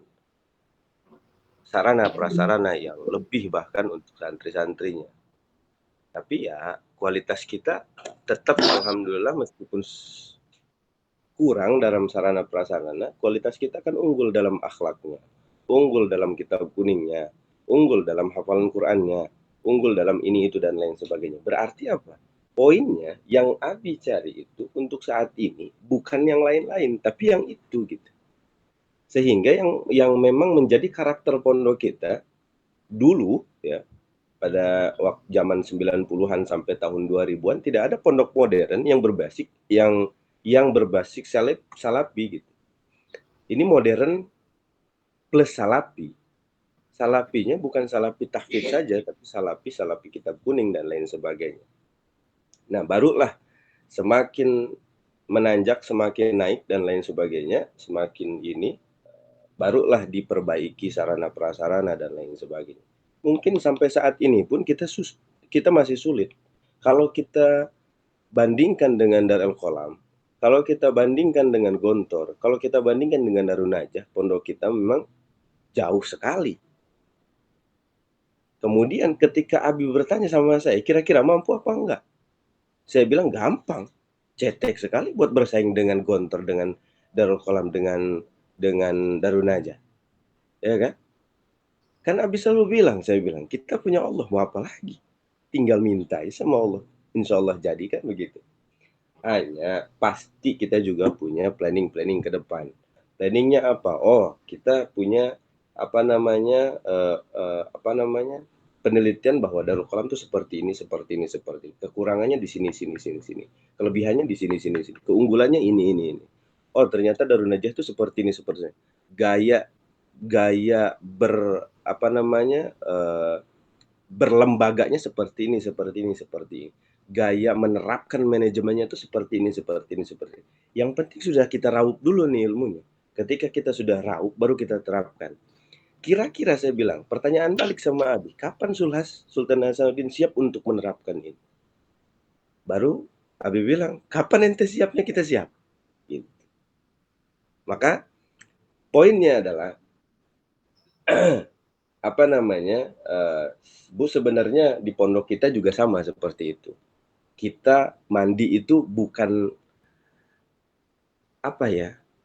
sarana prasarana yang lebih bahkan untuk santri-santrinya. Tapi ya kualitas kita tetap alhamdulillah meskipun kurang dalam sarana prasarana, kualitas kita kan unggul dalam akhlaknya, unggul dalam kitab kuningnya, unggul dalam hafalan Qur'annya, unggul dalam ini itu dan lain sebagainya. Berarti apa? Poinnya yang Abi cari itu untuk saat ini bukan yang lain-lain, tapi yang itu gitu. Sehingga yang memang menjadi karakter pondok kita dulu ya pada waktu zaman 90-an sampai tahun 2000-an tidak ada pondok modern yang berbasis salafi gitu. Ini modern plus salafi. Salafinya bukan salafi tahfidz saja, tapi salafi kitab kuning dan lain sebagainya. Nah, barulah semakin menanjak, semakin naik dan lain sebagainya, semakin ini barulah diperbaiki sarana prasarana dan lain sebagainya. Mungkin sampai saat ini pun kita masih sulit. Kalau kita bandingkan dengan Darul Qolam, kalau kita bandingkan dengan Gontor, kalau kita bandingkan dengan Darun Najah, pondok kita memang jauh sekali. Kemudian ketika Abi bertanya sama saya, kira-kira mampu apa enggak? Saya bilang gampang, cetek sekali buat bersaing dengan Gontor, dengan Darul Qolam, dengan Darun Najah. Ya kan? Kan Abi selalu bilang, saya bilang, kita punya Allah, mau apa lagi? Tinggal minta sama Allah. Insya Allah jadi kan begitu. Hanya pasti kita juga punya planning ke depan. Planningnya apa? Oh, kita punya penelitian bahwa Darul Qolam itu seperti ini. Kekurangannya di sini. Kelebihannya di sini. Keunggulannya ini. Oh, ternyata Darun Najah itu seperti ini. Gaya berlembaganya seperti ini. Gaya menerapkan manajemennya itu seperti ini. Yang penting sudah kita raup dulu nih ilmunya. Ketika kita sudah raup, baru kita terapkan. Kira-kira saya bilang, pertanyaan balik sama Abi, kapan Sultan Hasanuddin siap untuk menerapkan ini? Baru Abi bilang, kapan ente siapnya kita siap. Gitu. Maka poinnya adalah Bu, sebenarnya di pondok kita juga sama seperti itu. Kita mandi itu bukan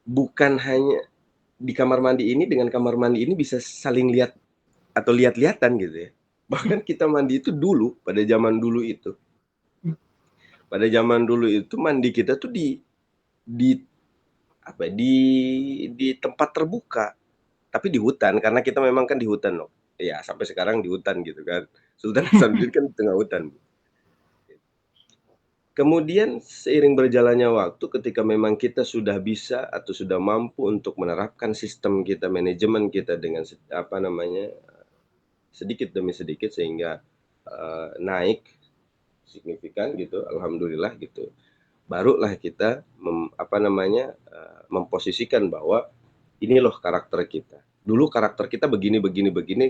bukan hanya di kamar mandi ini dengan kamar mandi ini bisa saling lihat atau lihat-lihatan gitu ya. Bahkan kita mandi itu dulu, pada zaman dulu itu mandi kita tuh di apa ya, di tempat terbuka, tapi di hutan karena kita memang kan di hutan loh. Ya sampai sekarang di hutan gitu kan. Sultan Hasanuddin kan di tengah hutan. Kemudian seiring berjalannya waktu ketika memang kita sudah bisa atau sudah mampu untuk menerapkan sistem kita, manajemen kita dengan apa namanya, sedikit demi sedikit sehingga naik signifikan gitu, alhamdulillah gitu. Barulah kita memposisikan bahwa ini loh karakter kita. Dulu karakter kita begini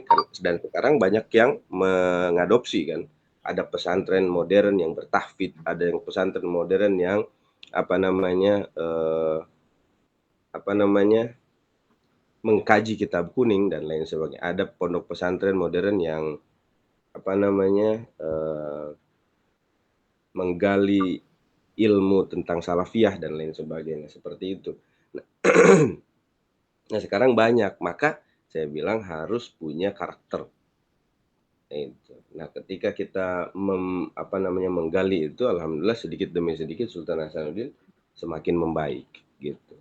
kan, dan sekarang banyak yang mengadopsi kan. Ada pesantren modern yang bertahfidz, ada yang pesantren modern yang apa namanya mengkaji kitab kuning dan lain sebagainya. Ada pondok pesantren modern yang menggali ilmu tentang salafiyah dan lain sebagainya seperti itu. Nah sekarang banyak, maka saya bilang harus punya karakter. Nah ketika kita menggali itu, alhamdulillah sedikit demi sedikit Sultan Hasanuddin semakin membaik gitu.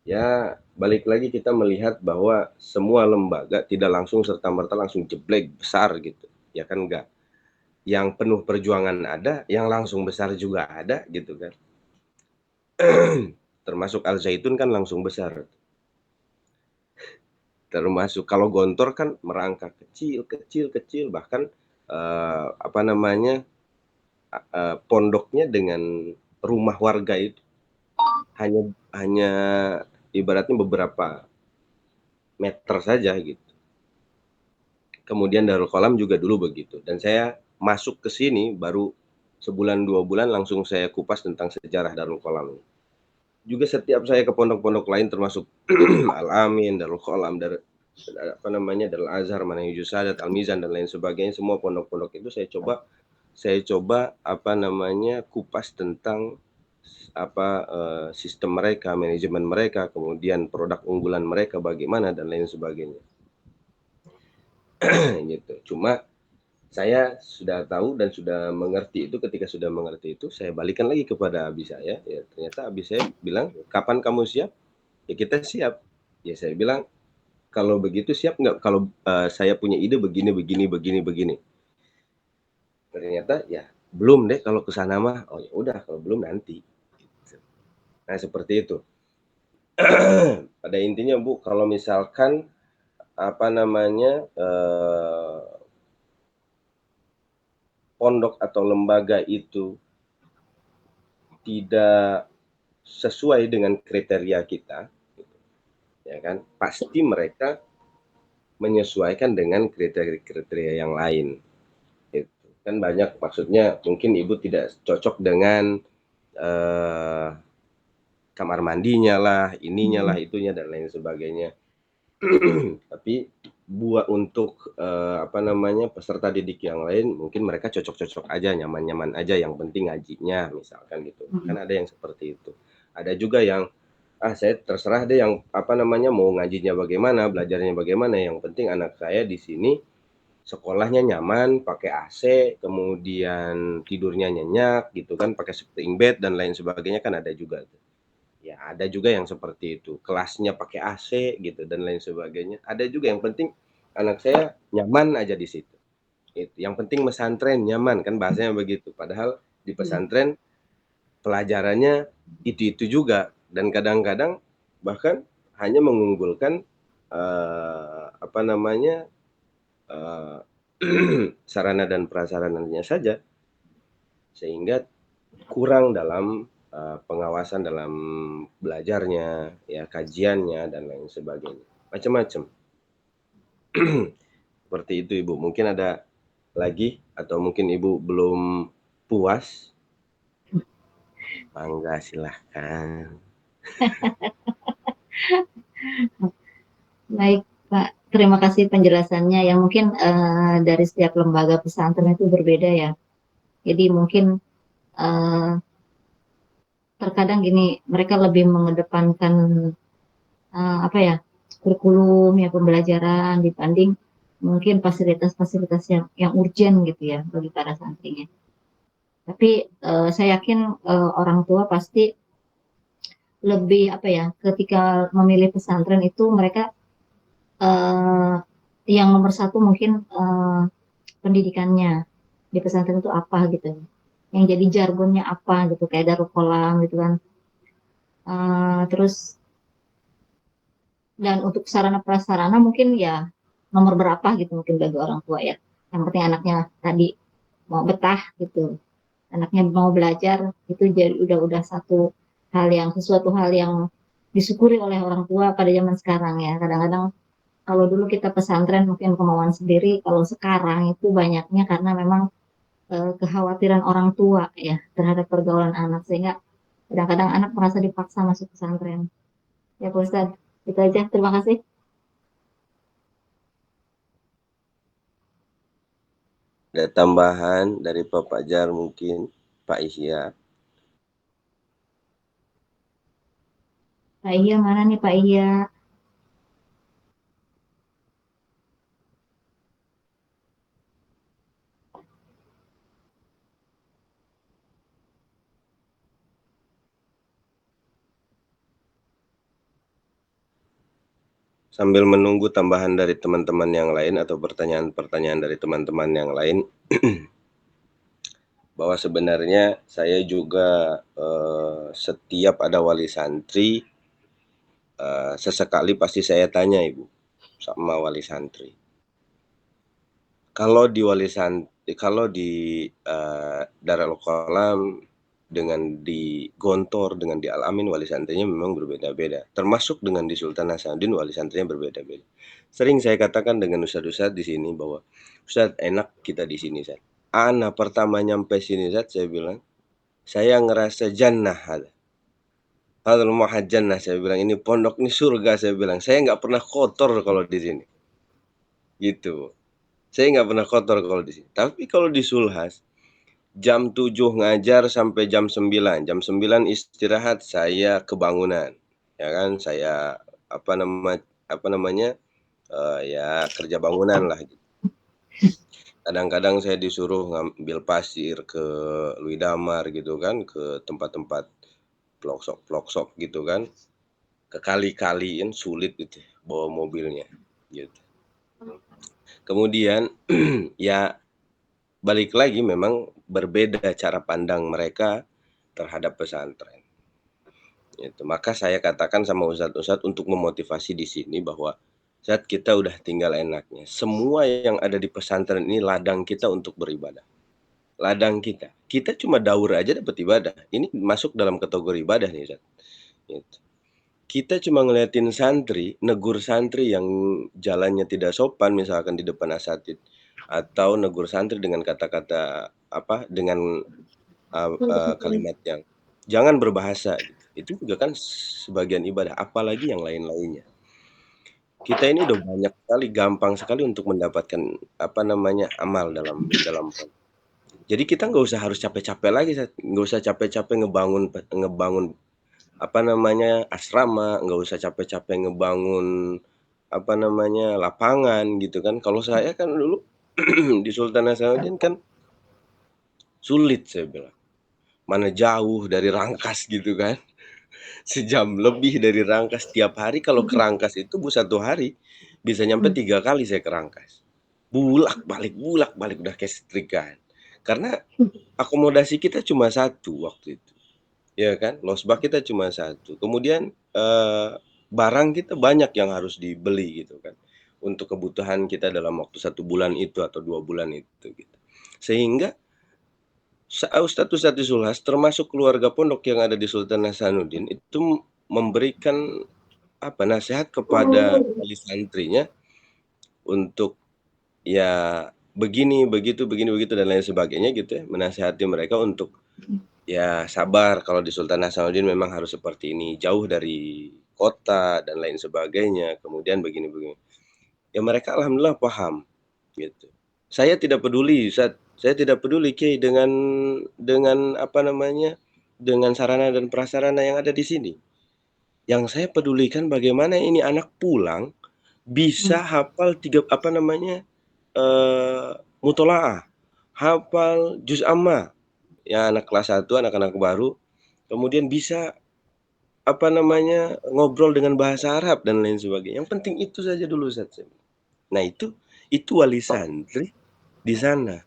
Ya balik lagi kita melihat bahwa semua lembaga tidak langsung serta-merta langsung jeblek besar gitu, ya kan enggak. Yang penuh perjuangan ada, yang langsung besar juga ada gitu kan. Termasuk Al Zaitun kan langsung besar. Termasuk kalau Gontor kan merangkak kecil, bahkan pondoknya dengan rumah warga itu hanya ibaratnya beberapa meter saja gitu. Kemudian Darul Qalam juga dulu begitu. Dan saya masuk ke sini baru sebulan 2 bulan langsung saya kupas tentang sejarah Darul Qalam. Juga setiap saya ke pondok-pondok lain termasuk Al-Amin, Darul Qalam, Darul Azhar, Manhajus Sadat, Al-Mizan dan lain sebagainya, semua pondok-pondok itu saya coba kupas tentang sistem mereka, manajemen mereka, kemudian produk unggulan mereka bagaimana dan lain sebagainya. Gitu. Cuma saya sudah tahu dan sudah mengerti itu, ketika sudah mengerti itu saya balikan lagi kepada abi saya, ya ternyata abi saya bilang, "Kapan kamu siap?" Ya kita siap. Ya saya bilang, "Kalau begitu siap nggak kalau saya punya ide begini. Ternyata ya belum deh kalau ke sana mah. Oh ya udah kalau belum nanti. Nah seperti itu. Pada intinya Bu, kalau misalkan pondok atau lembaga itu tidak sesuai dengan kriteria kita, ya kan, pasti mereka menyesuaikan dengan kriteria yang lain. Itu kan banyak, maksudnya mungkin Ibu tidak cocok dengan kamar mandinya lah, ininya lah, itunya dan lain sebagainya. Tapi buat untuk peserta didik yang lain mungkin mereka cocok-cocok aja, nyaman-nyaman aja, yang penting ngajinya misalkan gitu. Kan ada yang seperti itu. Ada juga yang saya terserah deh yang mau ngajinya bagaimana, belajarnya bagaimana, yang penting anak saya di sini sekolahnya nyaman, pakai AC, kemudian tidurnya nyenyak gitu kan, pakai spring bed dan lain sebagainya, kan ada juga tuh. Ya ada juga yang seperti itu, kelasnya pakai AC gitu dan lain sebagainya. Ada juga yang penting anak saya nyaman aja di situ. Itu. Yang penting pesantren nyaman, kan bahasanya begitu. Padahal di pesantren pelajarannya itu juga, dan kadang-kadang bahkan hanya mengunggulkan sarana dan prasarananya saja, sehingga kurang dalam pengawasan dalam belajarnya, ya kajiannya dan lain sebagainya, macam-macam. Seperti itu Ibu. Mungkin ada lagi atau mungkin Ibu belum puas? Mangga silahkan. Baik Pak, terima kasih penjelasannya yang mungkin dari setiap lembaga pesantren itu berbeda ya. Jadi mungkin terkadang gini, mereka lebih mengedepankan kurikulum ya, pembelajaran dibanding mungkin fasilitas-fasilitas yang urgent gitu ya bagi para santrinya. Tapi saya yakin orang tua pasti lebih apa ya, ketika memilih pesantren itu mereka yang nomor satu mungkin pendidikannya di pesantren itu apa gitu, yang jadi jargonnya apa gitu, kayak Darul Qolam gitu kan. Terus dan untuk sarana prasarana mungkin ya nomor berapa gitu mungkin bagi orang tua ya. Yang penting anaknya tadi mau betah gitu, anaknya mau belajar, itu jadi udah sesuatu hal yang disyukuri oleh orang tua pada zaman sekarang ya. Kadang-kadang kalau dulu kita pesantren mungkin kemauan sendiri, kalau sekarang itu banyaknya karena memang kekhawatiran orang tua ya terhadap pergaulan anak, sehingga kadang-kadang anak merasa dipaksa masuk pesantren. Ya Pak Ustadz, itu aja. Terima kasih. Ada tambahan dari Pak Fajar mungkin, Pak Ihya. Pak Iya mana nih Pak Iya? Sambil menunggu tambahan dari teman-teman yang lain atau pertanyaan-pertanyaan dari teman-teman yang lain, bahwa sebenarnya saya juga setiap ada wali santri, sesekali pasti saya tanya Ibu sama wali santri. Kalau di Darul Qolam dengan di Gontor, dengan di Al-Amin wali santrinya memang berbeda-beda. Termasuk dengan di Sultan Hasanuddin wali santrinya berbeda-beda. Sering saya katakan dengan ustadz-ustadz di sini bahwa Ustadz enak kita di sini Ustadz. Ana pertama nyampe sini Ustadz, saya bilang saya ngerasa jannah ada. Hadal jannah, saya bilang ini pondok ini surga, saya bilang saya nggak pernah kotor kalau di sini. Gitu. Saya nggak pernah kotor kalau di sini. Tapi kalau di Sulhas, jam 7 ngajar sampai jam 9. Jam 9 istirahat, saya kebangunan. Ya kan, saya apa namanya? Ya kerja bangunan lah gitu. Kadang-kadang saya disuruh ngambil pasir ke Lui Damar gitu kan, ke tempat-tempat pelosok-pelosok gitu kan. Ke kali-kaliin sulit gitu bawa mobilnya gitu. Kemudian ya balik lagi memang berbeda cara pandang mereka terhadap pesantren. Gitu. Maka saya katakan sama ustadz-ustadz untuk memotivasi di sini bahwa saat kita udah tinggal enaknya. Semua yang ada di pesantren ini ladang kita untuk beribadah. Ladang kita. Kita cuma daur aja dapat ibadah. Ini masuk dalam kategori ibadah nih Ustadz. Gitu. Kita cuma ngeliatin santri, negur santri yang jalannya tidak sopan misalkan di depan asatid, atau negur santri dengan kata-kata dengan kalimat yang jangan berbahasa gitu. Itu juga kan sebagian ibadah, apalagi yang lain-lainnya. Kita ini udah banyak sekali, gampang sekali untuk mendapatkan amal dalam jadi kita nggak usah harus capek-capek lagi, nggak usah capek-capek ngebangun asrama, nggak usah capek-capek ngebangun lapangan gitu kan. Kalau saya kan dulu di Sultan Hasanuddin kan sulit saya bilang. Mana jauh dari Rangkas gitu kan. Sejam lebih dari Rangkas tiap hari. Kalau ke Rangkas itu 1 hari bisa nyampe 3 kali saya ke Rangkas. Bulak-balik udah kayak setrikaan. Karena akomodasi kita cuma 1 waktu itu. Ya kan, losbak kita cuma 1. Kemudian barang kita banyak yang harus dibeli gitu kan. Untuk kebutuhan kita dalam waktu 1 bulan itu atau 2 bulan itu gitu. Sehingga ustadz-ustadz di Sulhas termasuk keluarga pondok yang ada di Sultan Hasanuddin itu memberikan nasihat kepada wali santrinya untuk ya begini, begitu dan lain sebagainya gitu ya, menasihati mereka untuk ya sabar, kalau di Sultan Hasanuddin memang harus seperti ini, jauh dari kota dan lain sebagainya, kemudian begini. Ya mereka alhamdulillah paham gitu. Saya tidak peduli Ustaz, saya tidak peduli Kiai dengan dengan sarana dan prasarana yang ada di sini. Yang saya pedulikan bagaimana ini anak pulang bisa hafal mutolaah, hafal juz amma, ya anak kelas 1, anak-anak baru, kemudian bisa apa namanya, ngobrol dengan bahasa Arab dan lain sebagainya. Yang penting itu saja dulu Ustaz. Nah itu wali santri di sana.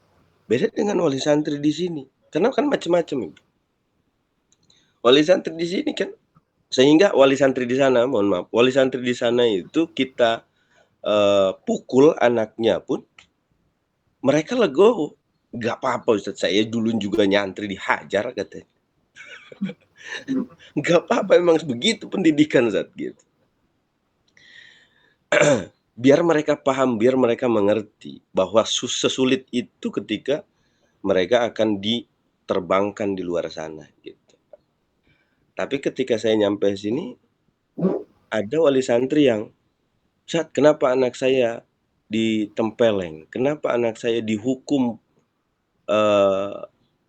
Beda dengan wali santri di sini. Karena kan macam-macam itu. Wali santri di sini kan sehingga wali santri di sana, mohon maaf, wali santri di sana itu kita pukul anaknya pun mereka legowo. Gak apa-apa Ustaz, saya dulu juga nyantri dihajar katanya. Gak apa-apa, memang begitu pendidikan Ustaz gitu. Biar mereka paham, biar mereka mengerti bahwa sesulit itu ketika mereka akan diterbangkan di luar sana gitu. Tapi ketika saya nyampe sini, ada wali santri yang, "Ustaz, kenapa anak saya ditempeleng? Kenapa anak saya dihukum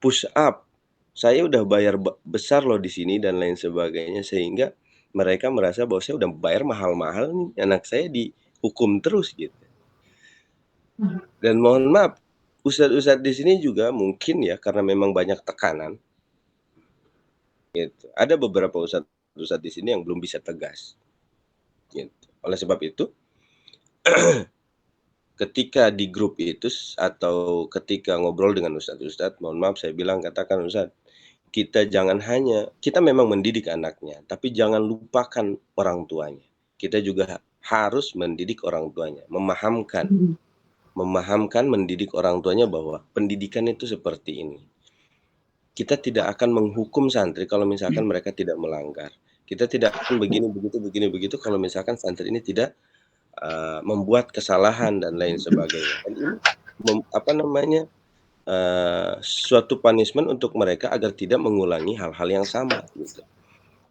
push up? Saya udah bayar besar loh di sini," dan lain sebagainya. Sehingga mereka merasa bahwa saya udah bayar mahal-mahal nih, anak saya dihukum terus gitu. Dan mohon maaf, ustadz-ustadz di sini juga mungkin ya karena memang banyak tekanan gitu. Ada beberapa ustadz-ustadz di sini yang belum bisa tegas. Gitu. Oleh sebab itu, ketika di grup itu atau ketika ngobrol dengan ustadz-ustadz, mohon maaf saya bilang katakan Ustadz, kita memang mendidik anaknya, tapi jangan lupakan orang tuanya. Kita juga harus mendidik orang tuanya, memahamkan, mendidik orang tuanya bahwa pendidikan itu seperti ini. Kita tidak akan menghukum santri kalau misalkan mereka tidak melanggar. Kita tidak akan begini begitu kalau misalkan santri ini tidak membuat kesalahan dan lain sebagainya. Dan ini suatu punishment untuk mereka agar tidak mengulangi hal-hal yang sama gitu.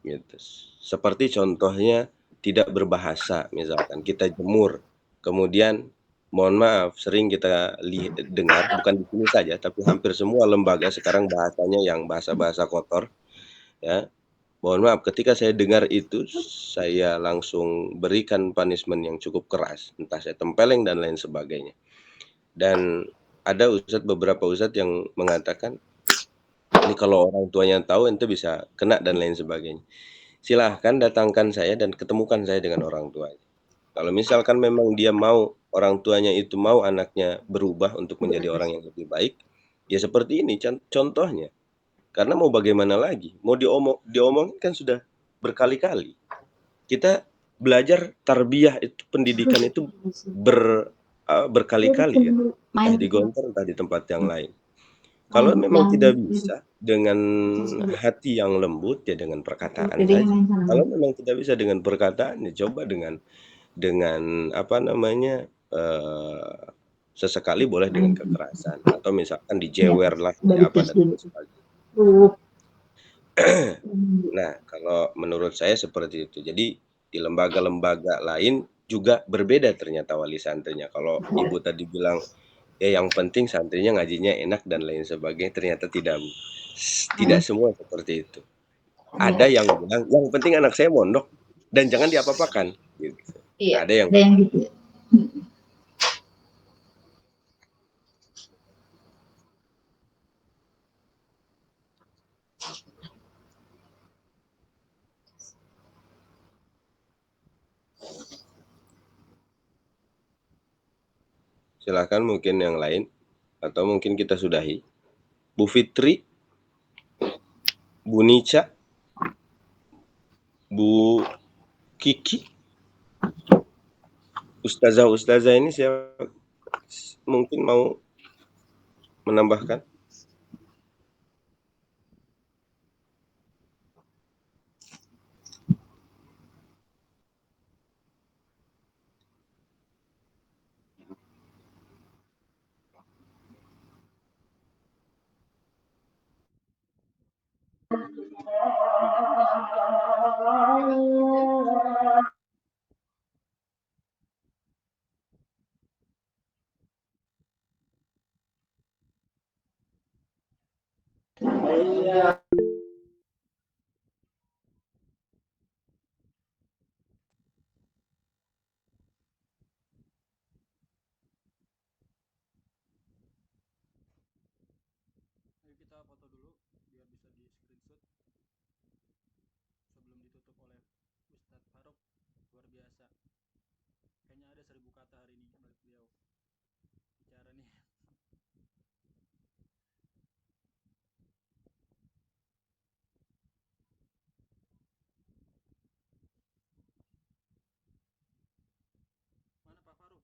Gitu. Seperti contohnya tidak berbahasa misalkan kita jemur, kemudian mohon maaf sering kita dengar bukan di sini saja tapi hampir semua lembaga sekarang bahasanya yang bahasa-bahasa kotor ya. Mohon maaf ketika saya dengar itu saya langsung berikan punishment yang cukup keras, entah saya tempeleng dan lain sebagainya. Dan ada beberapa ustadz yang mengatakan, "Ini kalau orang tuanya tahu ente bisa kena dan lain sebagainya." Silahkan datangkan saya dan ketemukan saya dengan orang tuanya. Kalau misalkan memang dia mau, orang tuanya itu mau anaknya berubah untuk menjadi orang yang lebih baik, ya seperti ini contohnya. Karena mau bagaimana lagi? Mau diomongin kan sudah berkali-kali. Kita belajar tarbiyah itu, pendidikan itu berkali-kali ya. Entah di Gontor, entah di tempat yang lain. Kalau memang tidak bisa dengan hati yang lembut ya dengan perkataan saja. Kalau memang tidak bisa dengan perkataan ya coba dengan sesekali boleh dengan kekerasan atau misalkan dijewer lah apa dan lain sebagainya. Nah, kalau menurut saya seperti itu. Jadi di lembaga-lembaga lain juga berbeda ternyata wali santrinya. Kalau ibu tadi bilang ya yang penting santrinya ngajinya enak dan lain sebagainya, ternyata tidak semua seperti itu. Ada yang bilang yang penting anak saya mondok dan jangan diapa-apakan gitu. Ada yang gitu. Silakan mungkin yang lain atau mungkin kita sudahi. Bu Fitri, Bu Nica, Bu Kiki, Ustazah ini siapa mungkin mau menambahkan? oleh Ustadz Faruk luar biasa. Kayaknya ada 1000 kata hari ini oleh beliau bicara nih. Mana Pak Faruk?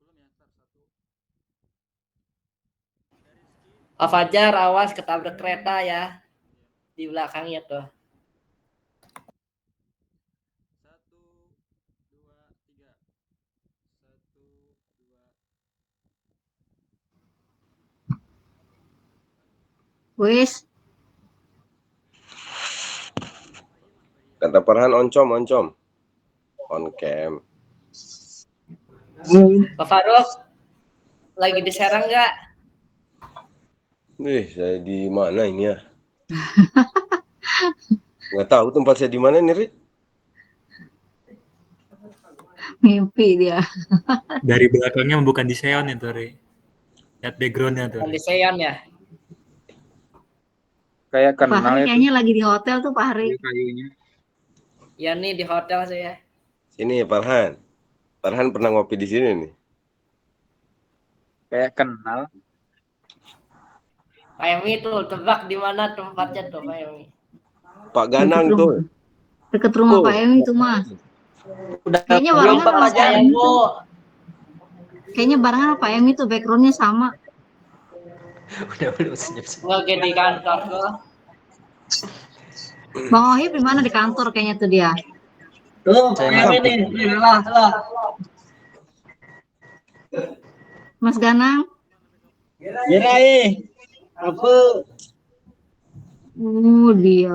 Belum ya, ntar satu. Dari Rizky. Pak Fajar, awas ketabrak kereta ya di belakangnya tuh. 1, 2, 3. 1, 2. Wis, Kata Farhan oncom. On cam. Pak Faruk, lagi di Serang nggak? Saya di mana ini ya? Nggak tahu tempat saya di mana nih, Ri. mimpi dia. Dari belakangnya bukan di Seon itu, Ri. Lihat backgroundnya tuh. Di Seon ya? Kayak Pak kenal Hari itu kayaknya lagi di hotel tuh Pak Hari. kayunya. Ya nih di hotel saya. Sini Farhan. Farhan pernah ngopi di sini nih. Kayak kenal. Pak Emi tuh tebak di mana tempatnya tuh Pak Emi. Pak Ganang Deket tuh. Deket rumah Tuh. Pak Emi tuh mah. Udah Kayaknya belum barengan Pak sama Fajar Pak ya Emi Bu. tuh. Kayaknya barengan Pak Emi tuh backgroundnya sama. Udah belum senyum-senyum. Lagi di kantor tuh. Bang Ohib di mana di kantor kayaknya tuh dia. Tuh Pak Saya Emi nih, lah. Mas Ganang. Apa? Dia.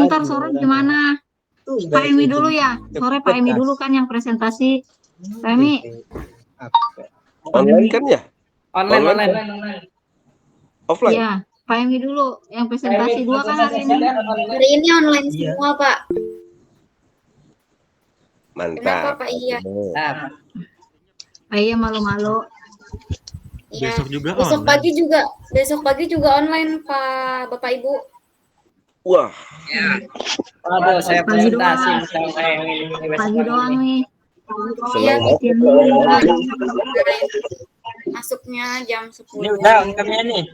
Ntar sore gimana? Pak Emi dulu ya. Sore Pak Emi dulu kan yang presentasi. Pak Emi. Online kan ya? Online. Offline? Iya, Pak Emi dulu yang presentasi 2 kan hari ini. Hari ini online semua, Pak. Kenapa, Mantap. Pak Iya? Nah, Pak Iya malu-malu. Iya. Besok juga Besok pagi juga online, Pak Bapak Ibu. Wah, aduh saya Pagi presentasi doang. sama Pak Emi. Pagi doang nih. Iya, senang masuknya jam 10. Ini udah ongkirnya nih.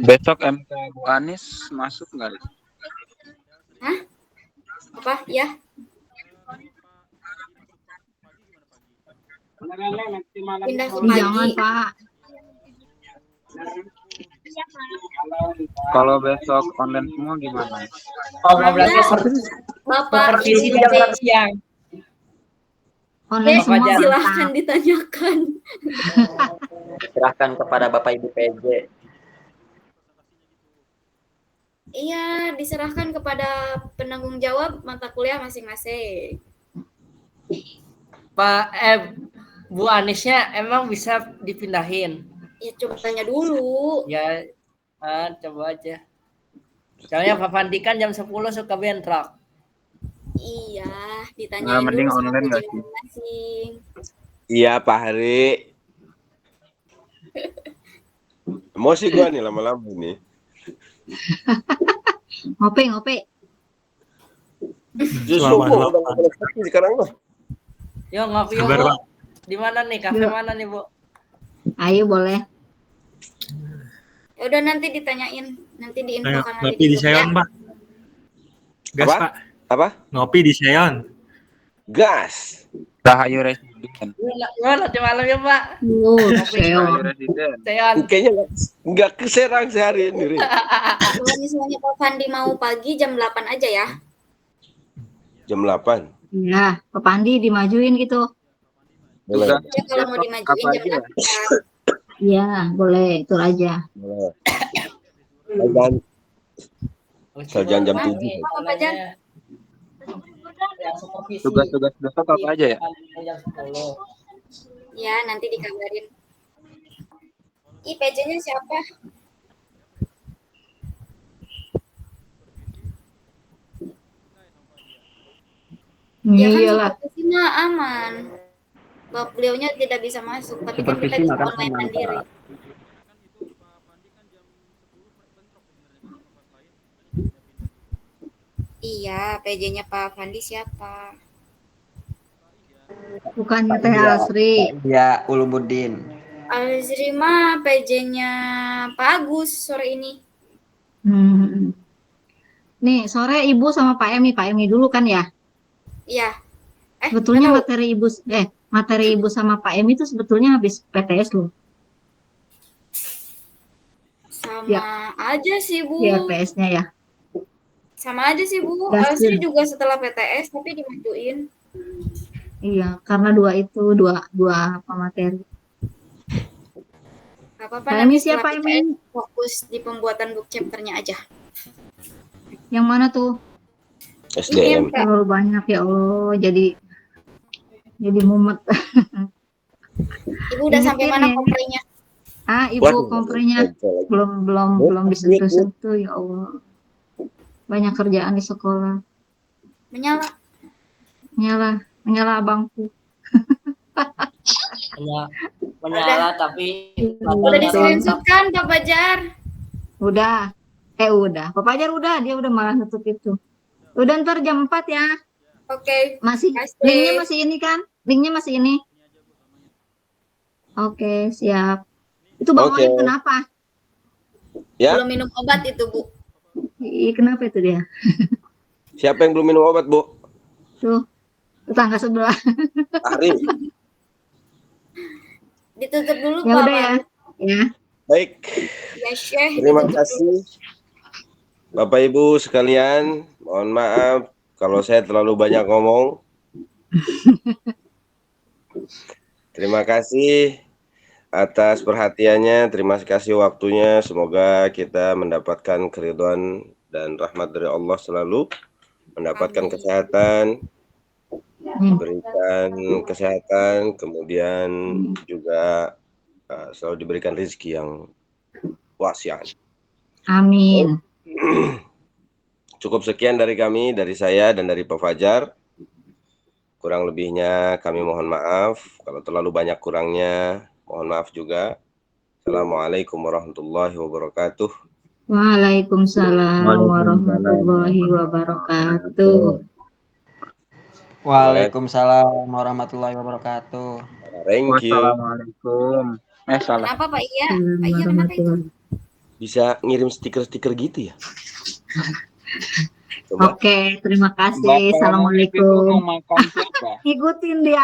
Besok MK Bu Anies masuk nggak? Hah? Apa? Ya. Pindah ke Jangan pagi. Pak. Kalau besok online semua gimana? Oh, 15 Bapak supervisi Ibu jam PJ, 1 siang. Online semua Fajar. silahkan mantap. ditanyakan. Serahkan kepada Bapak Ibu PJ. Iya, diserahkan kepada penanggung jawab mata kuliah masing-masing. Bu Anisnya emang bisa dipindahin. Ya coba tanya dulu. Ya, coba aja. Soalnya Pak Fandi kan jam 10 suka bentrok. Iya, ditanyain Mending dulu sama online nggak PJ sih? masing-masing. iya Pak Hari. Emosi gua nih lama-lama nih. Ngopi. Justru Selamat gua malam. udah nggak boleh sakit sekarang loh. Yuk ngopi yuk, Sabar, Bu. Pak. Di mana nih? Kafe Yuk. mana nih, Bu? Ayo boleh. Ya udah nanti ditanyain, nanti diinfokan lagi Ngopi di grup ya. Seon, Pak. Gas, Apa? Pak. Apa? Ngopi di Seon. Gas. Rahayu Residen. Gimana di malam ya, Pak? Seon. Rahayu Residen. Seon. Kayaknya nggak keserang sehari ini, Ri. Kalau misalnya Pak Fandi mau pagi jam 8 aja ya. Jam 8. Ya, Pak Pandi dimajuin gitu. Boleh. Udah. Ya kalau mau dimajuin Apa jam aja? 8. Iya, boleh. Itu aja. Boleh. Jangan jam 7. Apa, Pak Jan? Tugas-tugas besok apa aja ya? Jam 10. Ya, nanti dikabarin. PJ-nya siapa? Ya kan Iyalah. supervisi mah aman. Bapak beliaunya tidak bisa masuk, tapi kan kita Supervisi bisa makan online sama mandiri. Pak. Iya, PJ-nya Pak Fandi siapa? Bukannya Teh Asri. Ya, Ulumuddin. Azri mah PJ-nya Pak Agus sore ini. Hmm. Nih, sore Ibu sama Pak Emi dulu kan ya? Iya. Sebetulnya nggak tahu. materi Ibu sama Pak Emi itu sebetulnya habis PTS loh. Sama Ya, aja sih, Bu. di RPS-nya ya. Sama aja sih, Bu. Gasir. Azri juga setelah PTS tapi dimajuin. Iya, karena dua apa materi. Gak apa-apa, Pak nanti Emi setelah siapa PTS Emi? fokus di pembuatan book chapter-nya aja. Yang mana tuh? SDM. Terlalu banyak ya Allah, jadi mumet. Ibu udah sampai Ingetin mana ya. komprenya? Ibu Waduh, komprenya belum disentuh-sentuh ya Allah. Banyak kerjaan di sekolah. Menyala abangku. Menyala tapi Udah di screenshot kan Pak Fajar? Udah. Pak Fajar udah, dia udah malah nutup itu. Udah ntar jam 4 ya. Oke. Linknya masih ini kan? Linknya masih ini. Oke, siap. Itu Bang Oim kenapa? Ya. Belum minum obat itu, Bu. Kenapa itu dia? Siapa yang belum minum obat, Bu? Tuh, tetangga sebelah. Arif. Ditutup dulu, Ya Pak. udah ya. Ya. Baik. Ya, Syekh. Terima kasih. Bapak Ibu sekalian, mohon maaf kalau saya terlalu banyak ngomong. Terima kasih atas perhatiannya, terima kasih waktunya. Semoga kita mendapatkan keridhaan dan rahmat dari Allah selalu, mendapatkan kesehatan, diberikan kesehatan, kemudian juga selalu diberikan rezeki yang wasiat. Amin. Cukup sekian dari kami, dari saya dan dari Pak Fajar. Kurang lebihnya kami mohon maaf. Kalau terlalu banyak kurangnya, mohon maaf juga. Assalamualaikum warahmatullahi wabarakatuh. Waalaikumsalam warahmatullahi wabarakatuh. Waalaikumsalam warahmatullahi wabarakatuh. Thank you. Wassalamualaikum. Salah. Kenapa Pak Iya? Pak Iya kenapa itu? Bisa ngirim stiker-stiker gitu ya? Coba. Oke, terima kasih. Bapak Assalamualaikum. mau makan siapa? Ikutin dia.